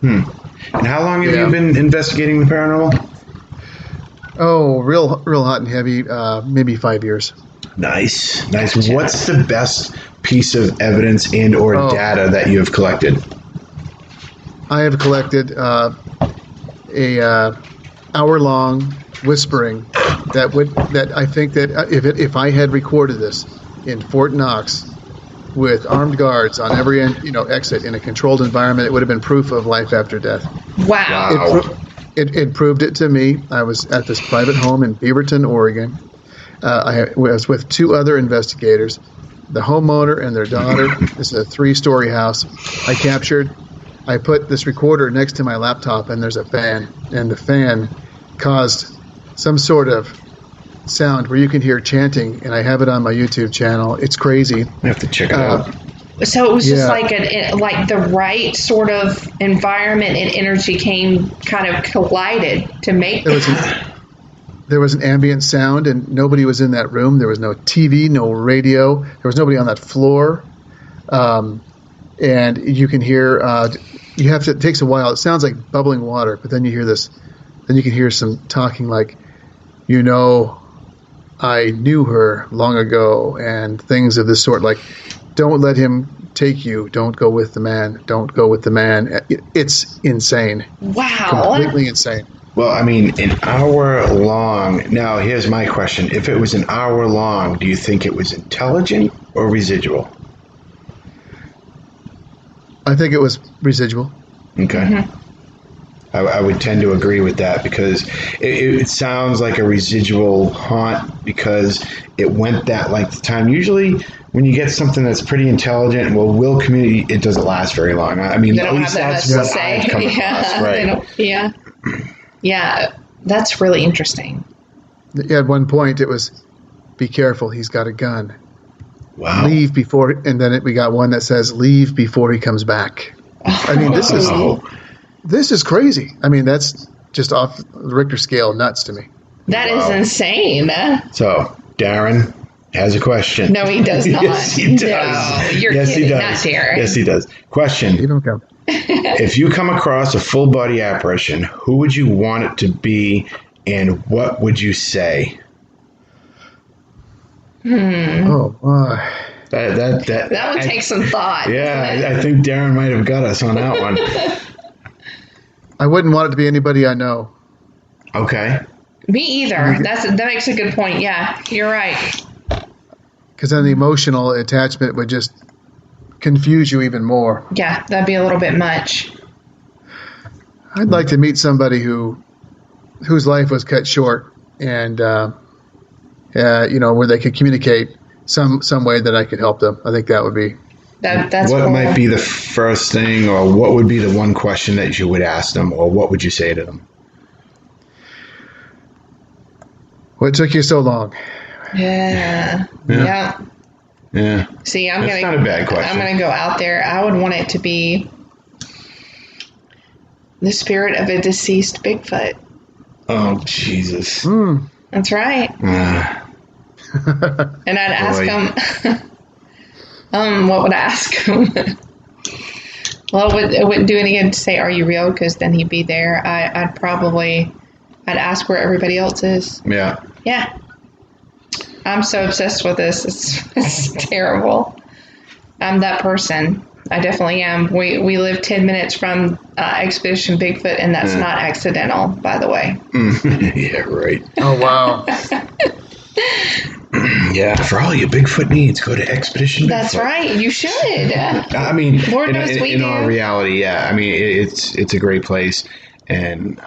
And how long have you been investigating the paranormal? Oh, real hot and heavy, maybe 5 years. Nice. What's the best piece of evidence and or data that you have collected? I have collected a hour-long whispering that I think that if I had recorded this in Fort Knox with armed guards on every exit in a controlled environment, it would have been proof of life after death. Wow. It proved it to me. I was at this private home in Beaverton, Oregon. I was with 2 other investigators, the homeowner and their daughter. This is a 3-story house. I put this recorder next to my laptop, and there's a fan, and the fan caused some sort of sound where you can hear chanting, and I have it on my YouTube channel. It's crazy. I have to check it out. So it was just Yeah. like the right sort of environment and energy kind of collided to make There was an ambient sound, and nobody was in that room. There was no TV, no radio. There was nobody on that floor. And you can hear, it takes a while. It sounds like bubbling water, but then you hear this, then you can hear some talking like, I knew her long ago, and things of this sort, like, don't let him take you. Don't go with the man. Don't go with the man. It's insane. Wow. Completely insane. Well, I mean, an hour long. Now, here's my question. If it was an hour long, do you think it was intelligent or residual? I think it was residual. Okay. Mm-hmm. I would tend to agree with that because it sounds like a residual haunt because it went that length of time. Usually, when you get something that's pretty intelligent, will community, it doesn't last very long. I mean, They at don't least have that that's much to what say. I've come across. Right. Yeah. Yeah. That's really interesting. At one point, it was, be careful, he's got a gun. Wow. Leave before, and then we got one that says, leave before he comes back. I mean, this is crazy. I mean, that's just off the Richter scale nuts to me. That is insane. So, Darren has a question. No, he does not. Yes, he does. No, you're yes, kidding. he does. Not Darren. Yes, he does. Question. You don't come. If you come across a full body apparition, who would you want it to be and what would you say? Oh, boy. That would take some thought. Yeah, I think Darren might have got us on that one. I wouldn't want it to be anybody I know. Okay. Me either. That makes a good point. Yeah, you're right. Because then the emotional attachment would just confuse you even more. Yeah, that'd be a little bit much. I'd like to meet somebody whose life was cut short and, where they could communicate some way that I could help them. I think that would be. That's what cool. might be the first thing, or what would be the one question that you would ask them, or what would you say to them? What took you so long? Yeah. Yeah. Yeah. See, That's not a bad question. I'm gonna go out there. I would want it to be the spirit of a deceased Bigfoot. Oh, Jesus. That's right. And I'd ask him. What would I ask him? Well, it wouldn't do any good to say, "Are you real?" Because then he'd be there. I'd ask where everybody else is. Yeah. Yeah. I'm so obsessed with this. It's terrible. I'm that person. I definitely am. We live 10 minutes from Expedition Bigfoot, and that's not accidental, by the way. Yeah, right. Oh, wow. Yeah, for all your Bigfoot needs, go to Expedition Bigfoot. That's right. You should. I mean, Lord knows we in do. all reality, yeah. I mean, it's a great place. And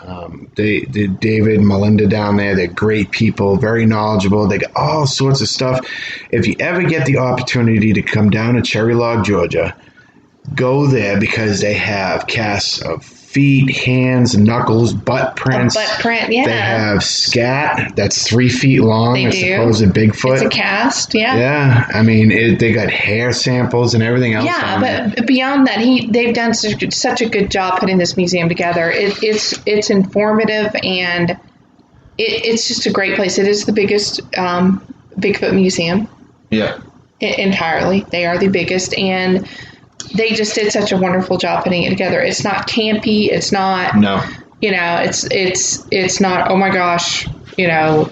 David and Melinda down there, they're great people, very knowledgeable. They got all sorts of stuff. If you ever get the opportunity to come down to Cherry Log, Georgia, go there because they have casts of feet, hands, knuckles, butt prints. A butt print, yeah. They have scat that's 3 feet long. They as do. opposed to Bigfoot. It's a cast, yeah. Yeah, I mean, they got hair samples and everything else. Yeah, but beyond that, they've done such a good job putting this museum together. It's informative and it's just a great place. It is the biggest Bigfoot museum. Yeah. Entirely, they are the biggest, and they just did such a wonderful job putting it together. It's not campy. It's not. No. It's not. Oh my gosh. I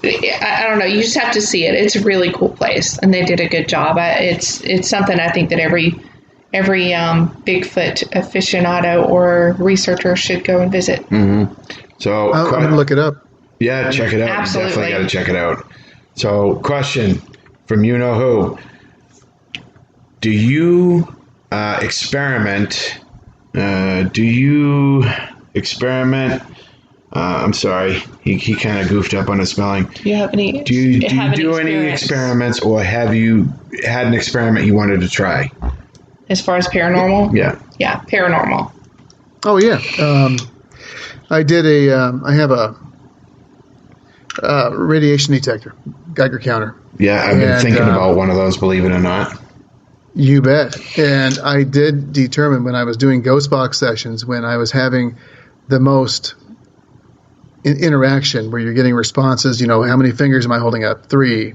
don't know. You just have to see it. It's a really cool place, and they did a good job. It's something I think that every Bigfoot aficionado or researcher should go and visit. Mm-hmm. So I'm going to look it up. Yeah, check it out. Absolutely. You definitely got to check it out. So, question from you know who: do you experiment? I'm sorry, he kind of goofed up on his spelling. Do you have any? Do you do any experiments, or have you had an experiment you wanted to try? As far as paranormal? Yeah, paranormal. Oh yeah, I did I have a radiation detector, Geiger counter. Yeah, I've been thinking about one of those, believe it or not. You bet. And I did determine when I was doing ghost box sessions, when I was having the most interaction, where you're getting responses, how many fingers am I holding up? 3.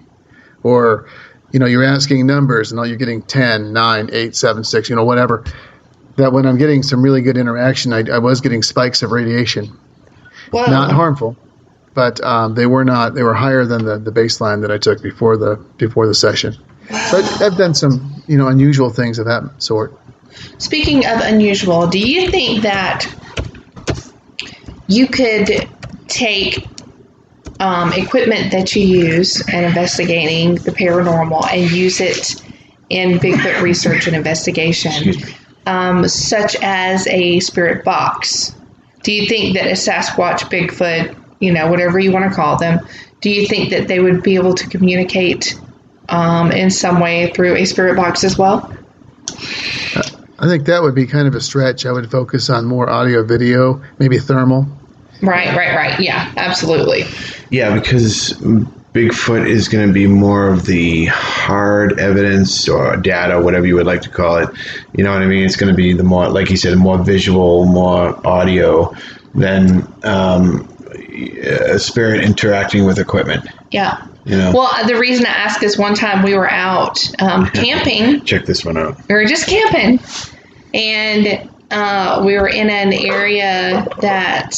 Or, you're asking numbers and you're getting 10, 9, 8, 7, 6, whatever. That when I'm getting some really good interaction, I was getting spikes of radiation. Whoa. Not harmful, but they were higher than the baseline that I took before the session. So I've done some, unusual things of that sort. Speaking of unusual, do you think that you could take equipment that you use in investigating the paranormal and use it in Bigfoot research and investigation, such as a spirit box? Do you think that a Sasquatch, Bigfoot, whatever you want to call them, do you think that they would be able to communicate in some way through a spirit box as well? I think that would be kind of a stretch. I would focus on more audio, video, maybe thermal. Right. Yeah, absolutely. Yeah, because Bigfoot is going to be more of the hard evidence or data, whatever you would like to call it. You know what I mean? It's going to be the more, like you said, more visual, more audio than a spirit interacting with equipment. Yeah. Well, the reason I ask is one time we were out camping. Check this one out. We were just camping, and we were in an area that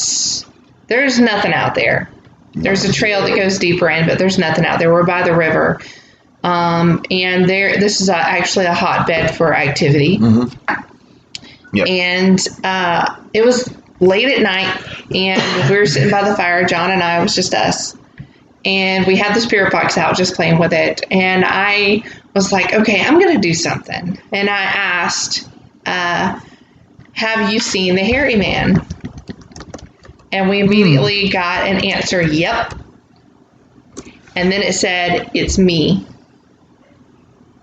there's nothing out there. There's a trail that goes deeper in, but there's nothing out there. We're by the river, and this is actually a hotbed for activity. Mm-hmm. Yep. And it was late at night, and we were sitting by the fire. John and I, it was just us. And we had the spirit box out, just playing with it. And I was like, okay, I'm going to do something. And I asked, have you seen the hairy man? And we immediately got an answer, yep. And then it said, it's me.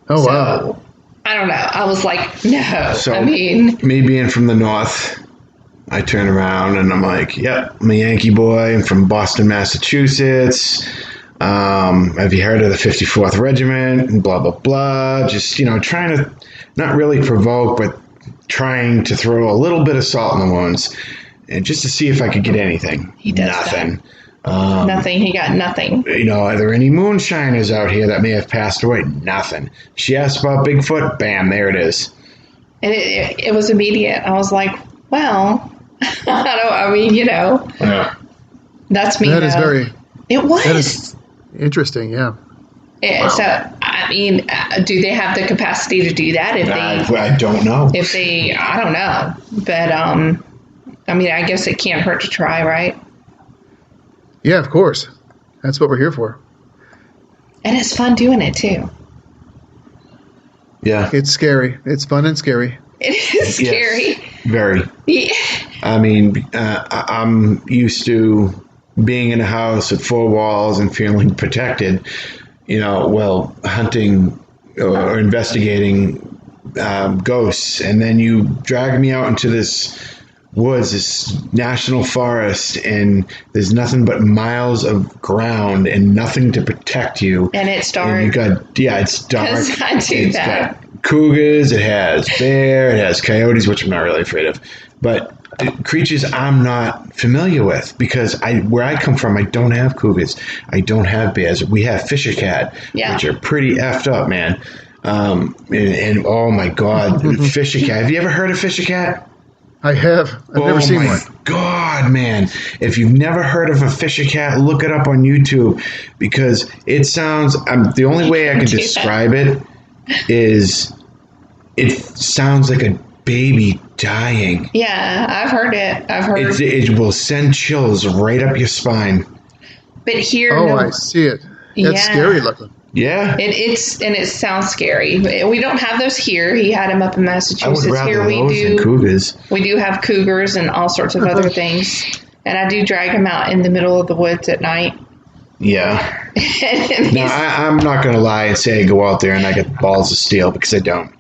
Oh, wow. I don't know. I was like, no. So, me being from the north, I turn around and I'm like, yep, I'm a Yankee boy. I'm from Boston, Massachusetts. Have you heard of the 54th Regiment? And blah, blah, blah. Just, trying to not really provoke, but trying to throw a little bit of salt in the wounds. And just to see if I could get anything. He does nothing. Nothing. He got nothing. Are there any moonshiners out here that may have passed away? Nothing. She asked about Bigfoot. Bam, there it is. And it was immediate. I was like, well... Yeah. That's me. That is very. It was. That is interesting. Yeah. Wow. So, do they have the capacity to do that? I don't know. I don't know. But, I guess it can't hurt to try, right? Yeah, of course. That's what we're here for. And it's fun doing it, too. Yeah. It's scary. It's fun and scary. It is scary. Yes, very. Yeah. I'm used to being in a house with 4 walls and feeling protected, hunting or investigating ghosts. And then you drag me out into this woods, this national forest, and there's nothing but miles of ground and nothing to protect you. And it's dark. And it's dark. I do that. Got cougars, it has bear, it has coyotes, which I'm not really afraid of. But creatures I'm not familiar with, because where I come from, I don't have cougars. I don't have bears. We have fisher cat, which are pretty effed up, man. And oh my God, fisher cat. Have you ever heard of fisher cat? I have. I've never seen one. Oh my God, man. If you've never heard of a fisher cat, look it up on YouTube, because it sounds, the only way I can describe it is it sounds like a baby dying. Yeah, I've heard it. It will send chills right up your spine. But here... Oh, I see it. That's scary looking. Yeah. It sounds scary. We don't have those here. He had them up in Massachusetts. I would rather here those than cougars. We do have cougars and all sorts of other things. And I do drag him out in the middle of the woods at night. Yeah. And No, I'm not going to lie and say I go out there and I get balls of steel, because I don't.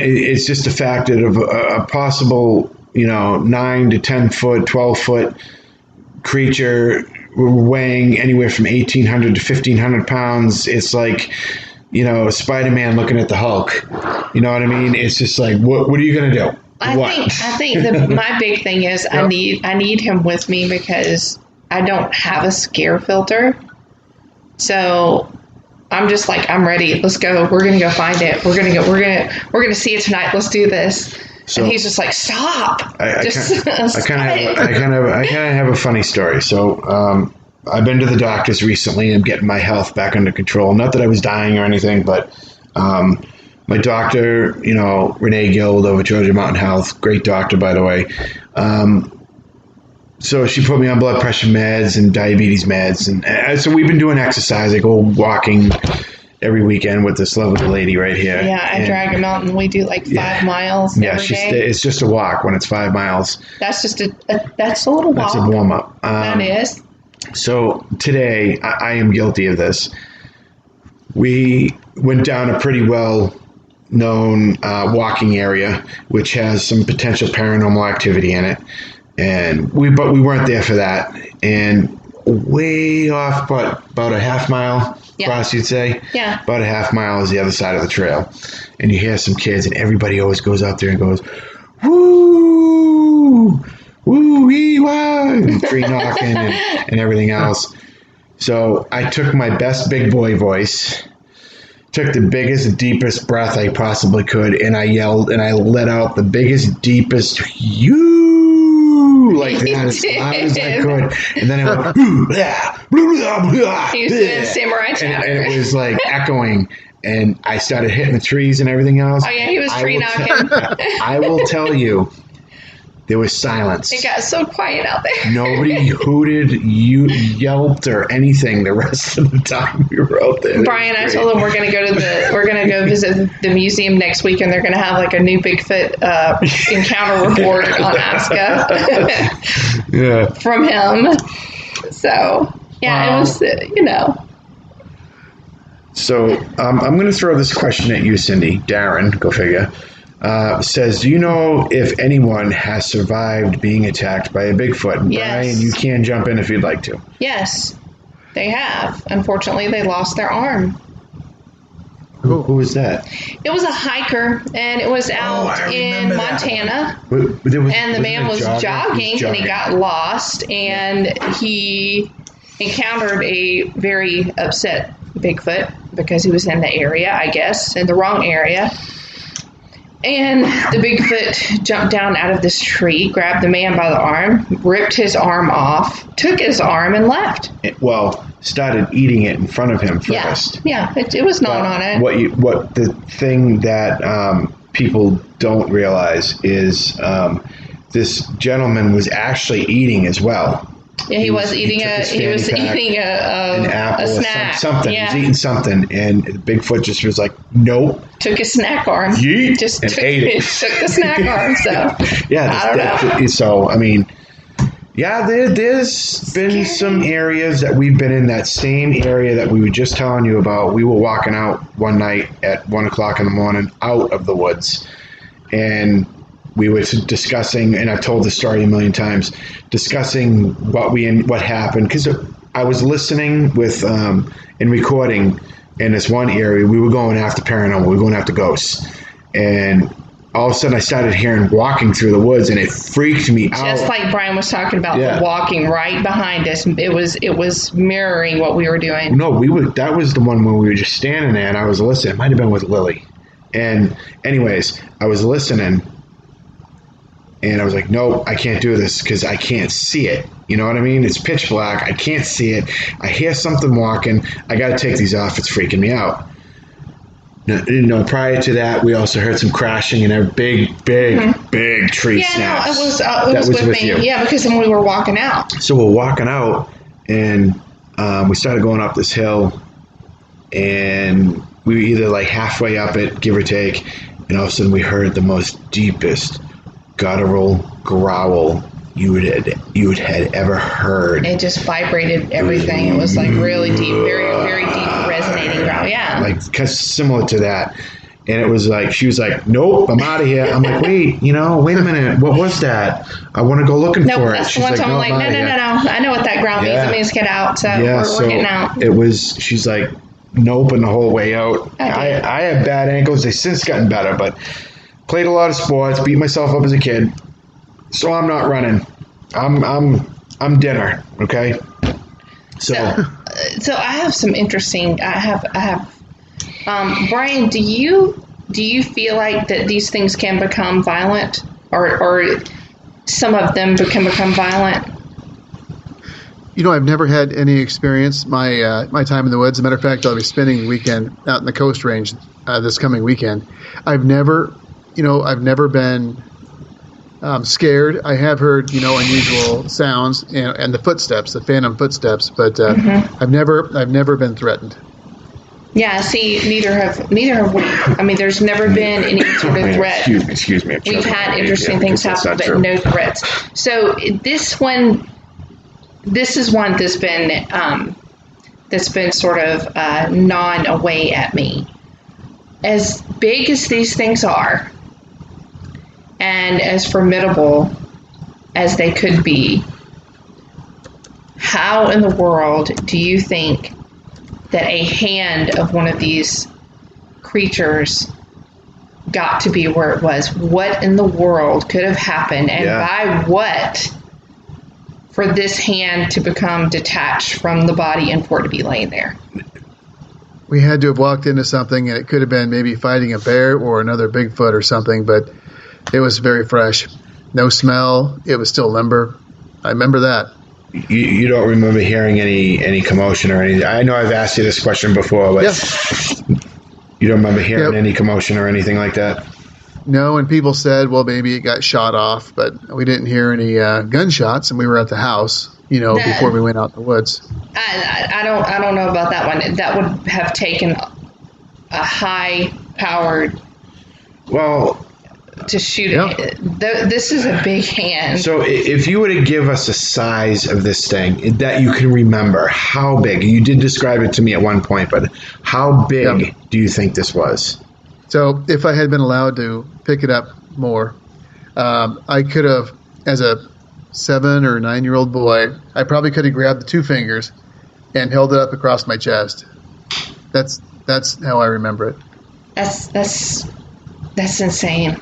It's just a fact that of a possible, 9 to 10 foot, 12 foot creature weighing anywhere from 1,800 to 1,500 pounds. It's like, Spider-Man looking at the Hulk. You know what I mean? It's just like, what are you going to do? I think my big thing is I need him with me because I don't have a scare filter. So I'm just like, I'm ready. Let's go. We're gonna go find it. We're gonna see it tonight. Let's do this. So, and he's just like, stop. I kind of have a funny story. So I've been to the doctors recently and getting my health back under control. Not that I was dying or anything, but my doctor, Renee Guild over Georgia Mountain Health, great doctor, by the way. So she put me on blood pressure meds and diabetes meds. And so we've been doing exercise. I go walking every weekend with this lovely lady right here. Yeah, I drag him out and we do like 5 miles every day. It's just a walk when it's 5 miles. That's just that's a little walk. That's a warm-up. That is. So today, I am guilty of this. We went down a pretty well-known walking area, which has some potential paranormal activity in it. But we weren't there for that. And way off, but about a half mile across, you'd say. Yeah. About a half mile is the other side of the trail. And you hear some kids, and everybody always goes out there and goes, woo, woo, wee, wah, and tree knocking and everything else. So I took my best big boy voice, took the biggest, deepest breath I possibly could, and I yelled and I let out the biggest, deepest like that as loud as I could. And then I went, blah, blah, blah, he was doing samurai chapter. And it was like echoing. And I started hitting the trees and everything else. Oh, yeah, he was tree knocking. I will tell you, there was silence. It got so quiet out there. Nobody hooted, yelped, or anything the rest of the time we were out there. Brian, I told him we're gonna go visit the museum next week, and they're gonna have like a new Bigfoot encounter report on Aska. Yeah. From him. So yeah, It was So I'm going to throw this question at you, Cindy. Darren, go figure. Says, do you know if anyone has survived being attacked by a Bigfoot? Yes. Brian, you can jump in if you'd like to. Yes, they have. Unfortunately, they lost their arm. Who was that? It was a hiker, and it was out in Montana. And the man was jogging, and he got lost, and he encountered a very upset Bigfoot because he was in the area, I guess, in the wrong area. And the Bigfoot jumped down out of this tree, grabbed the man by the arm, ripped his arm off, took his arm, and left. Started eating it in front of him first. Yeah, it was gnawing on it. What the thing that people don't realize is this gentleman was actually eating as well. Yeah, he was eating an apple, a snack. Something. Yeah. He was eating something, and Bigfoot just was like, nope. Took his snack arm. Yeet, just and ate it. Took the snack arm. So yeah, I don't know. So I mean, yeah, there's been some areas that we've been in, that same area that we were just telling you about. We were walking out one night at 1:00 in the morning out of the woods, and we were discussing, and I've told this story a million times, discussing what happened, because I was listening with and recording in this one area. We were going after paranormal. We were going after ghosts, and all of a sudden I started hearing walking through the woods, and it freaked me out. Just like Brian was talking about, the walking right behind us. It was mirroring what we were doing. No, that was the one where we were just standing there, and I was listening. It might have been with Lily. And anyways, I was listening. And I was like, no, I can't do this because I can't see it. You know what I mean? It's pitch black. I can't see it. I hear something walking. I got to take these off. It's freaking me out. Prior to that, we also heard some crashing and a big tree snaps. Yeah, it was with me. You. Yeah, because then we were walking out. So we're walking out, and we started going up this hill, and we were either like halfway up it, give or take, and all of a sudden we heard the most deepest guttural growl you had ever heard. It just vibrated everything. It was like really deep, very, very deep resonating growl. Yeah. Like similar to that. And it was like, she was like, nope, I'm out of here. I'm like, wait a minute. What was that? I want to go looking for it. That's the She's one like, time I'm like, no. I know what that growl means. It means get out. So we're getting out. It was, she's like, nope, and the whole way out. I had bad ankles. They've since gotten better, but played a lot of sports, beat myself up as a kid. So I'm not running. I'm dinner. Okay. So I have some interesting. I have. Brian, do you feel like that these things can become violent, or some of them can become violent? I've never had any experience my time in the woods. As a matter of fact, I'll be spending the weekend out in the Coast Range this coming weekend. I've never been scared. I have heard unusual sounds and the footsteps, the phantom footsteps, but I've never been threatened. Yeah, see, neither have we. I mean, there's never been any sort of threat. Excuse me. We've had interesting things happen, but no threats. So this is one that's been sort of gnawing away at me. As big as these things are, and as formidable as they could be, how in the world do you think that a hand of one of these creatures got to be where it was? What in the world could have happened, and by what, for this hand to become detached from the body and for it to be laying there? We had to have walked into something, and it could have been maybe fighting a bear or another Bigfoot or something, but it was very fresh. No smell. It was still limber. I remember that. You don't remember hearing any commotion or anything? I know I've asked you this question before, but you don't remember hearing any commotion or anything like that? No, and people said, well, maybe it got shot off, but we didn't hear any gunshots, and we were at the house, before we went out in the woods. I don't know about that one. That would have taken a high-powered... Well... to shoot it. This is a big hand. So if you were to give us a size of this thing that you can remember, how big? You did describe it to me at one point, but how big do you think this was? So if I had been allowed to pick it up more, I could have, as a 7 or 9-year-old boy, I probably could have grabbed the 2 fingers and held it up across my chest. That's how I remember it. That's insane.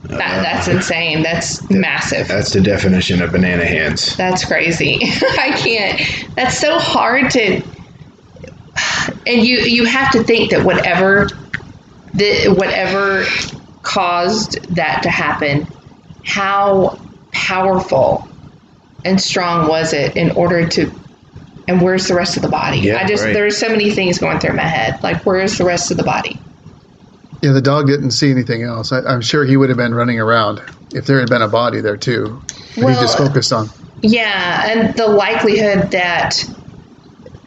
That's insane. That's massive. That's the definition of banana hands. That's crazy. I can't. That's so hard to. And you have to think that whatever caused that to happen, how powerful and strong was it in order to. And where's the rest of the body? There's so many things going through my head. Like, where's the rest of the body? Yeah, the dog didn't see anything else. I'm sure he would have been running around if there had been a body there, too. Well, he just focused on. Yeah, and the likelihood that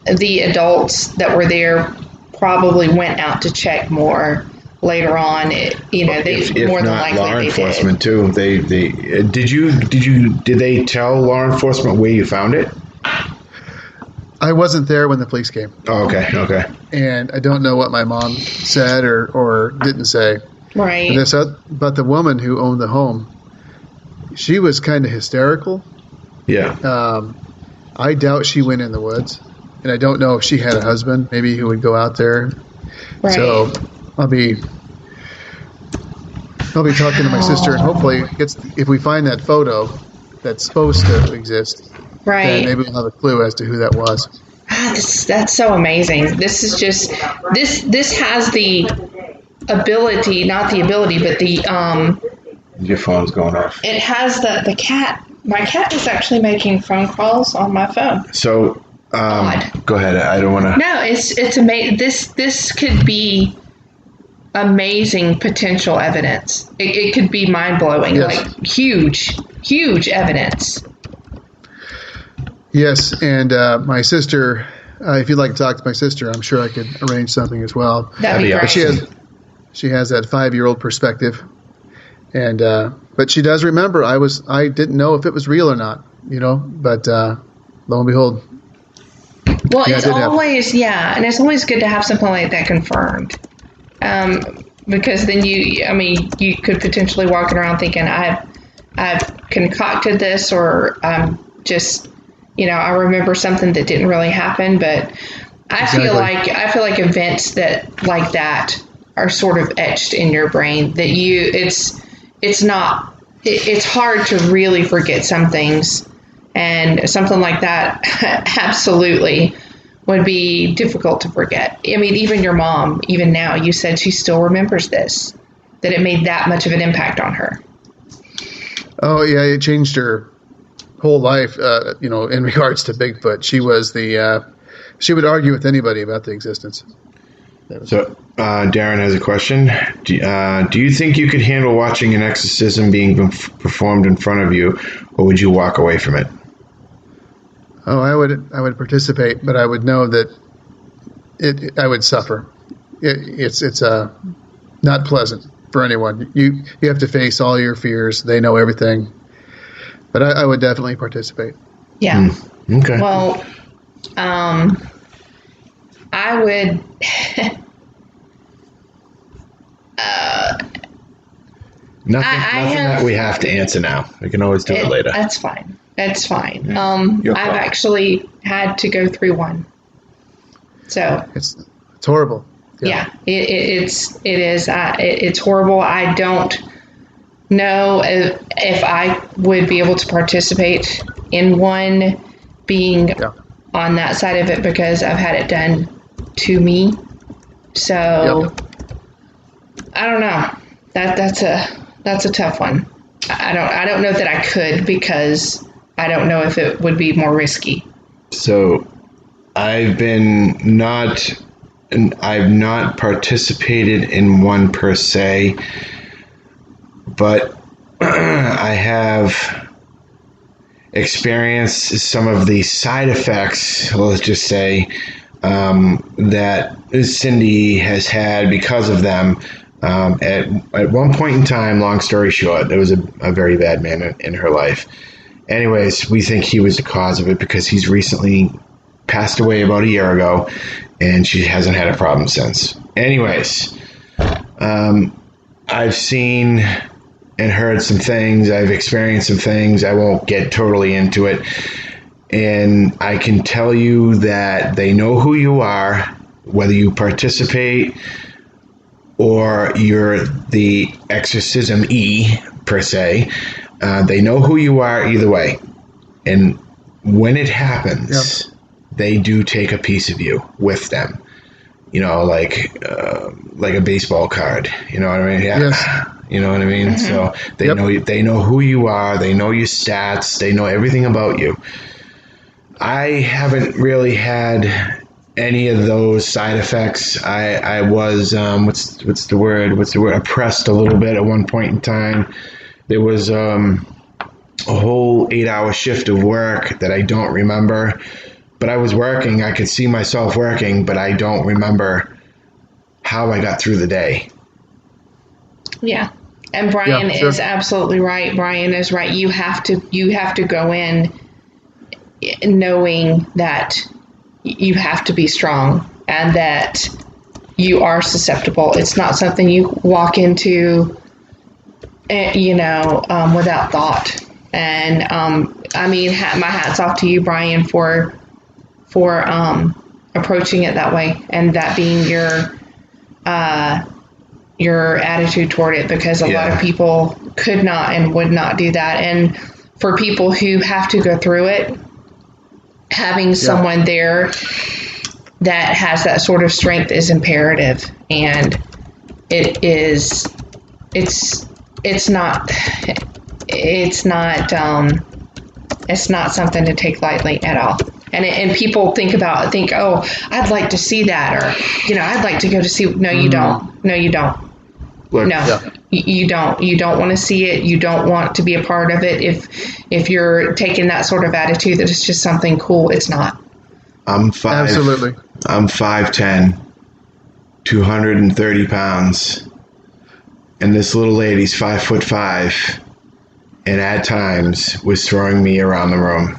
the adults that were there probably went out to check more later on. If more than likely law enforcement, too. Did they tell law enforcement where you found it? I wasn't there when the police came. Oh, okay. And I don't know what my mom said or didn't say. Right. But the woman who owned the home, she was kind of hysterical. Yeah. I doubt she went in the woods. And I don't know if she had a husband, maybe, who would go out there. Right. So I'll be talking to my sister, and hopefully if we find that photo that's supposed to exist, then maybe we'll have a clue as to who that was. That's so amazing. This is just this has the ability, not the ability, but the your phone's going off. It has the cat. My cat is actually making phone calls on my phone. So go ahead. I don't want to. No, it's amazing. This could be amazing potential evidence. It could be mind blowing, like huge evidence. Yes, and my sister, if you'd like to talk to my sister, I'm sure I could arrange something as well. That'd be great. She has that 5-year-old perspective, And but she does remember. I didn't know if it was real or not, but lo and behold. Well, it's always, and it's always good to have something like that confirmed. Because then you could potentially walk around thinking, I've concocted this, or just, I remember something that didn't really happen. But I feel like events that like that are sort of etched in your brain, that it's hard to really forget some things, and something like that absolutely would be difficult to forget. I mean, even your mom, even now, you said she still remembers this, that it made that much of an impact on her. Oh yeah, it changed her whole life. In regards to Bigfoot, she was she would argue with anybody about the existence. So, Darren has a question. Do you think you could handle watching an exorcism being performed in front of you, or would you walk away from it? Oh, I would participate, but I would know that I would suffer. It's not pleasant for anyone. You have to face all your fears. They know everything, but I would definitely participate. Yeah. Okay. Well, I would. Nothing that we have to answer now. We can always do it later. That's fine. It's fine. Yeah. I've actually had to go through one. So it's horrible. Yeah, it is. It's horrible. I don't know if I would be able to participate in one, being on that side of it, because I've had it done to me. So I don't know. That's a tough one. I don't know that I could, because I don't know if it would be more risky. So I've not participated in one per se, but I have experienced some of the side effects, let's just say, that Cindy has had because of them. At one point in time, long story short, there was a very bad man in her life. Anyways, we think he was the cause of it because he's recently passed away about a year ago, and she hasn't had a problem since. Anyways, I've seen and heard some things. I've experienced some things. I won't get totally into it. And I can tell you that they know who you are, whether you participate or you're the exorcism-y, per se. They know who you are either way. And when it happens, they do take a piece of you with them. Like a baseball card. You know what I mean? Yeah. Yes. You know what I mean? Mm-hmm. So they know who you are. They know your stats. They know everything about you. I haven't really had any of those side effects. I was what's the word? Oppressed a little bit at one point in time. There was a whole 8-hour shift of work that I don't remember. But I was working. I could see myself working, but I don't remember how I got through the day. Yeah. And Brian is absolutely right. Brian is right. You have to go in knowing that you have to be strong and that you are susceptible. It's not something you walk into, without thought. And my hat's off to you, Brian, for approaching it that way, and that being your attitude toward it, because a lot of people could not and would not do that. And for people who have to go through it, having someone there that has that sort of strength is imperative. And it's not something to take lightly at all. And people think, oh, I'd like to see that, or, I'd like to go to see. No, you don't. No, you don't. You don't. You don't want to see it. You don't want to be a part of it. If you're taking that sort of attitude that it's just something cool, it's not. Absolutely. I'm 5'10", 230 pounds, and this little lady's 5'5", and at times was throwing me around the room.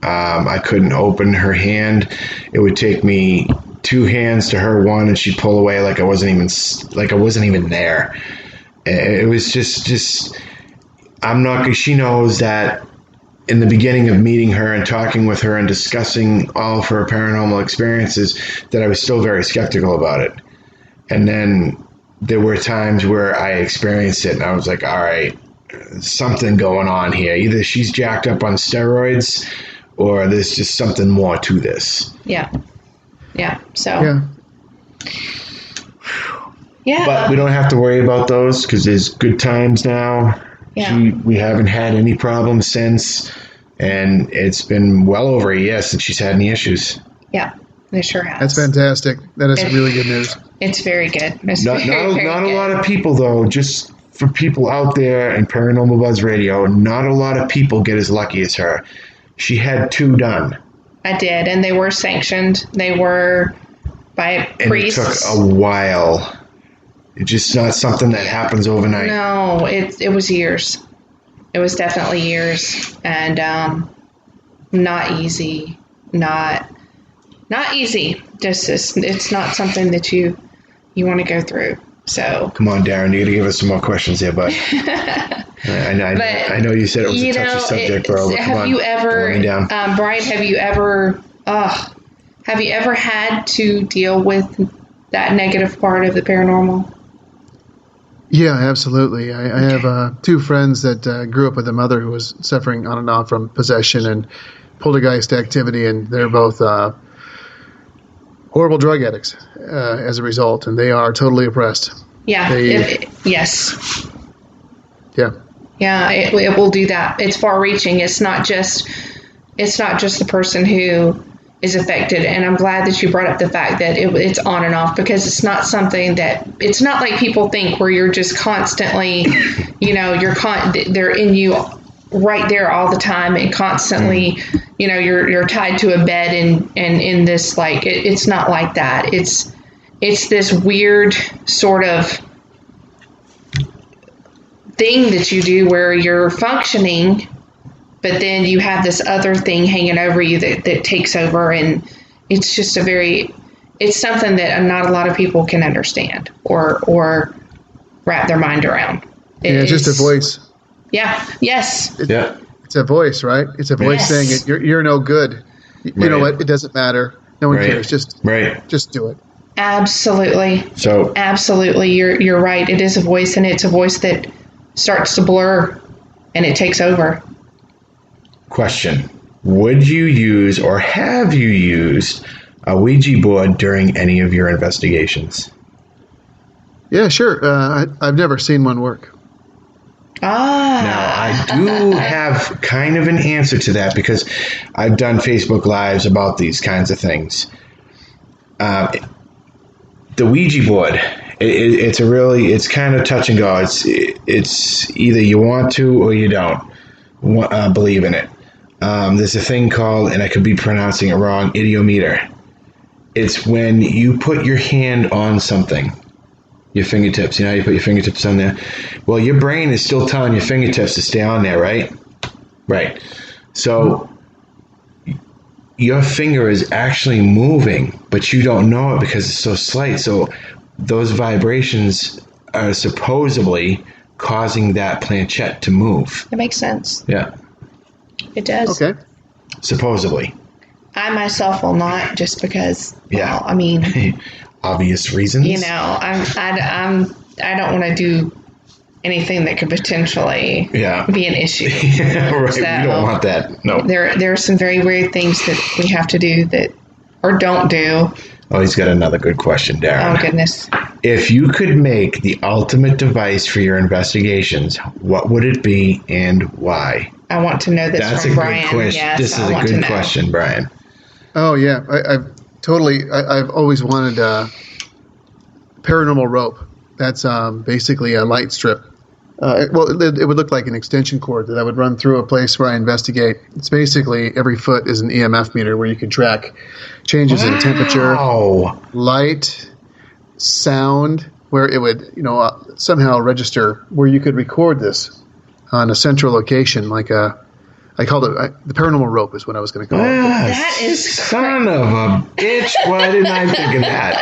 I couldn't open her hand. It would take me 2 hands to her one, and she'd pull away like I wasn't even there. It was just she knows that in the beginning of meeting her and talking with her and discussing all of her paranormal experiences, that I was still very skeptical about it. And then there were times where I experienced it and I was like, all right, something going on here. Either she's jacked up on steroids or there's just something more to this. Yeah. So. Yeah. But we don't have to worry about those because there's good times now. Yeah. We haven't had any problems since, and it's been well over a year since she's had any issues. Yeah, it sure has. That's fantastic. That is really good news. It's very good. It's Not very a lot of people, though, just for people out there in Paranormal Buzz Radio, not a lot of people get as lucky as her. She had 2 done. I did, and they were sanctioned. They were by priests. And it took a while. It's just not something that happens overnight. No, it was years. It was definitely years, and not easy. Not easy. Just it's not something that you want to go through. So come on, Darren, you got to give us some more questions here, bud. I know you said it was a touchy subject, bro. But have you ever, Brian? Have you ever had to deal with that negative part of the paranormal? Yeah, absolutely. I have 2 friends that grew up with a mother who was suffering on and off from possession and poltergeist activity, and they're both horrible drug addicts as a result, and they are totally oppressed. Yeah. Yes. Yeah. Yeah, it will do that. It's far-reaching. It's not just the person who is affected, and I'm glad that you brought up the fact that it's on and off, because it's not something that, it's not like people think where you're just constantly, they're in you right there all the time and constantly, you're tied to a bed and in this, like, it's not like that. It's this weird sort of thing that you do where you're functioning, but then you have this other thing hanging over you that takes over, and it's just it's something that not a lot of people can understand or wrap their mind around. It's just a voice. Yeah. Yes. It's a voice, right? It's a voice saying it. You're no good. You know what? It doesn't matter. No one cares. Just do it. Absolutely. So absolutely, you're right. It is a voice, and it's a voice that starts to blur, and it takes over. Question: would you use or have you used a Ouija board during any of your investigations? Yeah, sure. I've never seen one work. Now, I do have kind of an answer to that because I've done Facebook Lives about these kinds of things. The Ouija board, it's kind of touch and go. It's either you want to or you don't believe in it. There's a thing called, and I could be pronouncing it wrong, idiometer. It's when you put your hand on something, your fingertips. You know how you put your fingertips on there? Well, your brain is still telling your fingertips to stay on there, right? Right. So your finger is actually moving, but you don't know it because it's so slight. So those vibrations are supposedly causing that planchette to move. It makes sense. Yeah. It does. Okay. Supposedly. I myself will not, just because. Yeah. Well, I mean, obvious reasons. I don't want to do anything that could potentially be an issue. Right. So, we don't want that. No. There are some very weird things that we have to do or don't do. Oh, he's got another good question, Darren. Oh, goodness. If you could make the ultimate device for your investigations, what would it be and why? I want to know this from Brian. That's a good question. Yes, this is a good question, Brian. Oh, yeah. I've always wanted a paranormal rope. That's basically a light strip. It would look like an extension cord that I would run through a place where I investigate. It's basically every foot is an EMF meter where you can track changes in temperature, light, sound, where it would, somehow register where you could record this on a central location, I called it the paranormal rope is what I was going to call it. That is son of a bitch. Why didn't I think of that?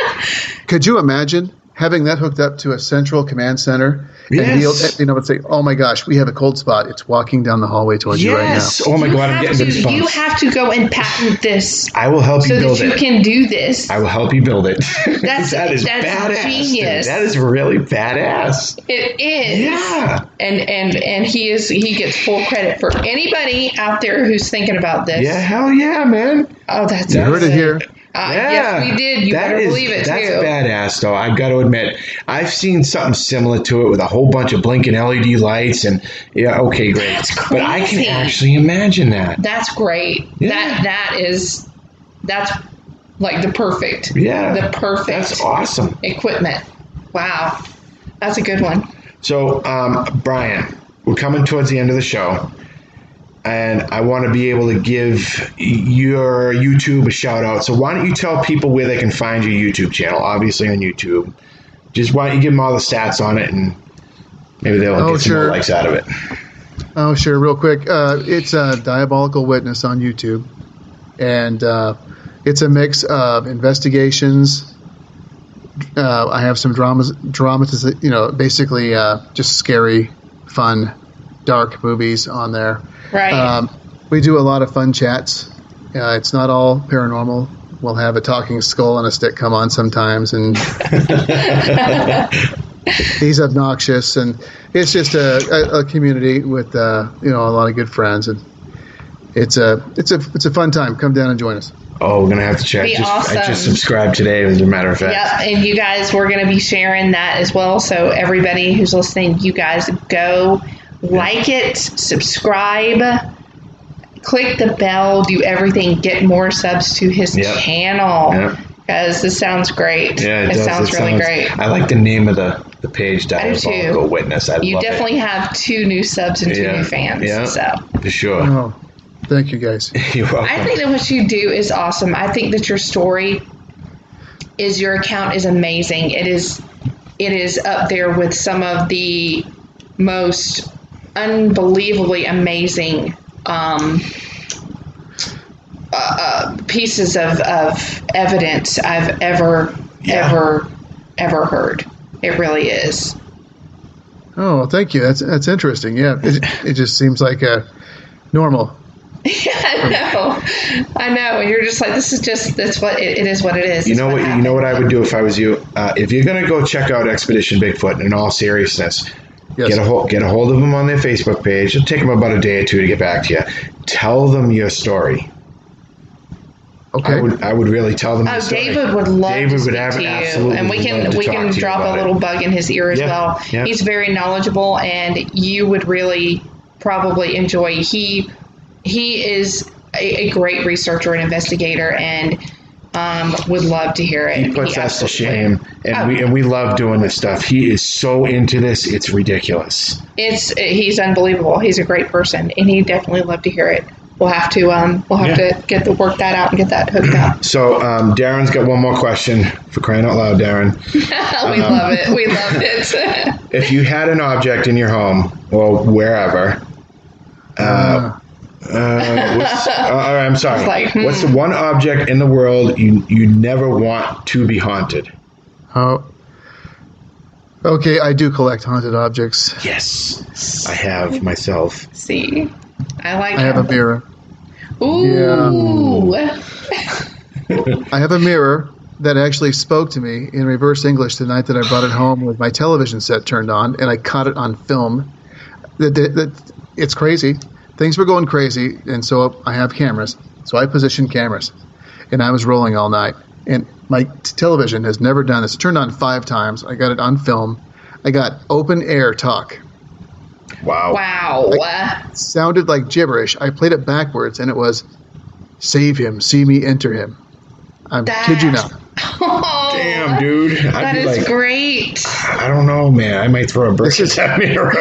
Could you imagine having that hooked up to a central command center and would say, "Oh my gosh, we have a cold spot. It's walking down the hallway towards you right now." Oh my God, I'm getting goosebumps. You have to go and patent this. I will help you build it. So that you can do this. I will help you build it. That's badass, genius. Dude. That is really badass. It is. Yeah. And he gets full credit for anybody out there who's thinking about this. Yeah, hell yeah, man. Oh, that's you heard it here. Yes, we did. You better believe it, that's too. That's badass, though. I've got to admit, I've seen something similar to it with a whole bunch of blinking LED lights, and okay, great. That's crazy. But I can actually imagine that. That's great. Yeah. That's like the perfect. Yeah. The perfect. That's awesome. Equipment. Wow. That's a good one. So, Brian, we're coming towards the end of the show. And I want to be able to give your YouTube a shout out. So why don't you tell people where they can find your YouTube channel? Obviously on YouTube. Just why don't you give them all the stats on it, and maybe they'll get some more likes out of it. Oh, sure. Real quick. It's Diabolical Witness on YouTube. And it's a mix of investigations. I have some dramas, basically just scary, fun, dark movies on there. Right. We do a lot of fun chats. It's not all paranormal. We'll have a talking skull and a stick come on sometimes, and he's obnoxious. And it's just a community with a lot of good friends, and it's a fun time. Come down and join us. Oh, we're gonna have to check. Awesome. I just subscribed today, as a matter of fact. Yep, and you guys, we're gonna be sharing that as well. So everybody who's listening, you guys go. Like it, subscribe, click the bell, do everything, get more subs to his channel. Because this sounds great. Yeah, it sounds really great. I like the name of the page, Diabolical Witness. You definitely have 2 new subs and 2 new fans. Yeah, so. For sure. Oh, thank you, guys. You're welcome. I think that what you do is awesome. I think that your account is amazing. It is up there with some of the most unbelievably amazing pieces of evidence I've ever heard. It really is. Oh, thank you. That's interesting. Yeah, it just seems like normal. Yeah, I know. And you're just like, that's what it is. What it is. You know what I would do if I was you. If you're gonna go check out Expedition Bigfoot, in all seriousness. Yes. Get a hold of them on their Facebook page. It'll take them about a day or 2 to get back to you. Tell them your story. Okay. I would really tell them your story. David would love to speak to you, and we can drop a little bug in ear as well. Yeah. He's very knowledgeable, and you would really probably enjoy. He is a great researcher and investigator, and would love to hear it. He puts us to shame, and we love doing this stuff. He is so into this, it's ridiculous. He's unbelievable. He's a great person, and he'd definitely love to hear it. We'll have to to work that out and get that hooked up. So Darren's got one more question. For crying out loud, Darren. We love it. We love it. If you had an object in your home or wherever. I'm sorry. What's the one object in the world you never want to be haunted? Oh, okay. I do collect haunted objects. Yes, I have myself. See, I have a mirror. Ooh. Yeah. I have a mirror that actually spoke to me in reverse English the night that I brought it home with my television set turned on, and I caught it on film. It's crazy. Things were going crazy, and so I have cameras. So I positioned cameras, and I was rolling all night. And my television has never done this. It turned on 5 times. I got it on film. I got open air talk. Wow. It sounded like gibberish. I played it backwards, and it was, "Save him, see me enter him." I kid you not. Oh, damn, dude. That is great. I don't know, man. I might throw a brick at that mirror.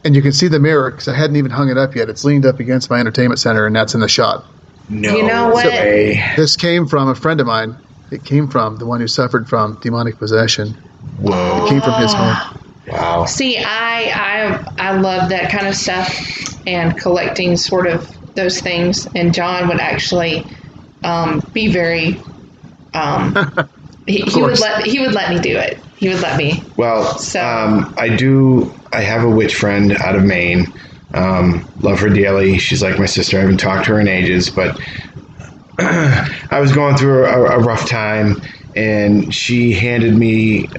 And you can see the mirror because I hadn't even hung it up yet. It's leaned up against my entertainment center, and that's in the shot. No you know what? way. This came from a friend of mine it came from, the one who suffered from demonic possession. Whoa. It came from his home. Wow. See, I love that kind of stuff and collecting sort of those things. And John would actually be very. He would let me do it. He would let me. Well, So- I have a witch friend out of Maine. Love her dearly. She's like my sister. I haven't talked to her in ages, but I was going through a rough time, and she handed me,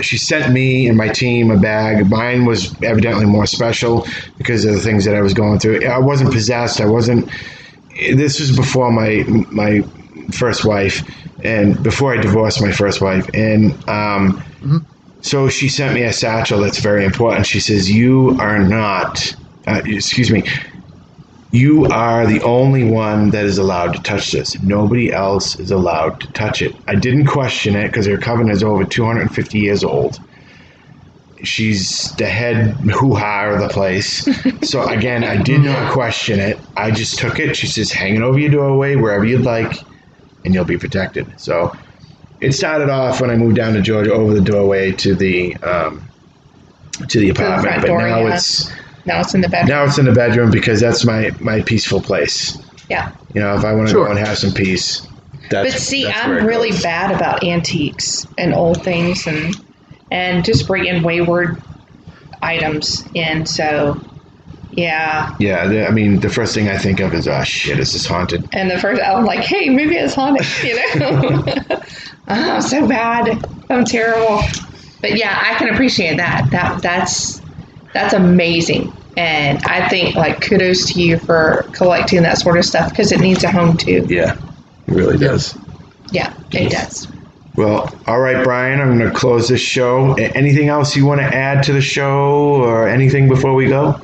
she sent me and my team a bag. Mine was evidently more special because of the things that I was going through. I wasn't possessed. This was before my first wife, and before I divorced my first wife. And so she sent me a satchel that's very important. She says, you are the only one that is allowed to touch this. Nobody else is allowed to touch it. I didn't question it because her covenant is over 250 years old. She's the head hoo-ha of the place. So again, I did not question it. I just took it. She says, hang it over your doorway, wherever you'd like, and you'll be protected. So it started off when I moved down to Georgia over the doorway to the apartment, front but door, now yeah. Now it's in the bedroom. Now it's in the bedroom because that's my peaceful place. Yeah. You know, if I want to Sure. go and have some peace, But see, I'm really bad about antiques and old things and just bringing wayward items in. So, yeah. Yeah, the first thing I think of is, oh shit, is this haunted? And the first, I'm like, hey, maybe it's haunted, you know? Oh, so bad. I'm terrible. But yeah, I can appreciate that. That's amazing. And I think, like, kudos to you for collecting that sort of stuff because it needs a home too. Yeah, it really does. Yeah, it does. Well, all right, Brian, I'm going to close this show. Anything else you want to add to the show or anything before we go?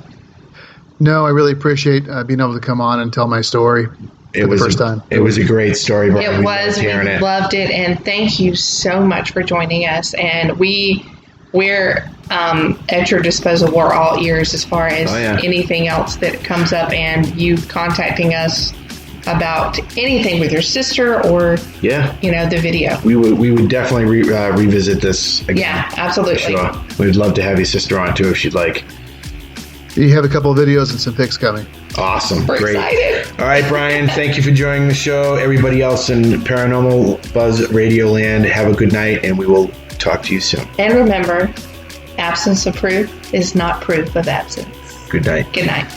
No, I really appreciate being able to come on and tell my story for the first time. It was a great story, Brian. It was. We hearing it. loved it, and thank you so much for joining us. And we're at your disposal. We're all ears as far as anything else that comes up, and you contacting us about anything with your sister or the video. We would definitely revisit this again. Yeah, absolutely. Sure. We'd love to have your sister on too if she'd like. You have a couple of videos and some pics coming. Awesome. We're Great. excited. All right, Brian, thank you for joining the show. Everybody else in Paranormal Buzz Radio Land, have a good night, and we will talk to you soon. And remember, absence of proof is not proof of absence. Good night. Good night.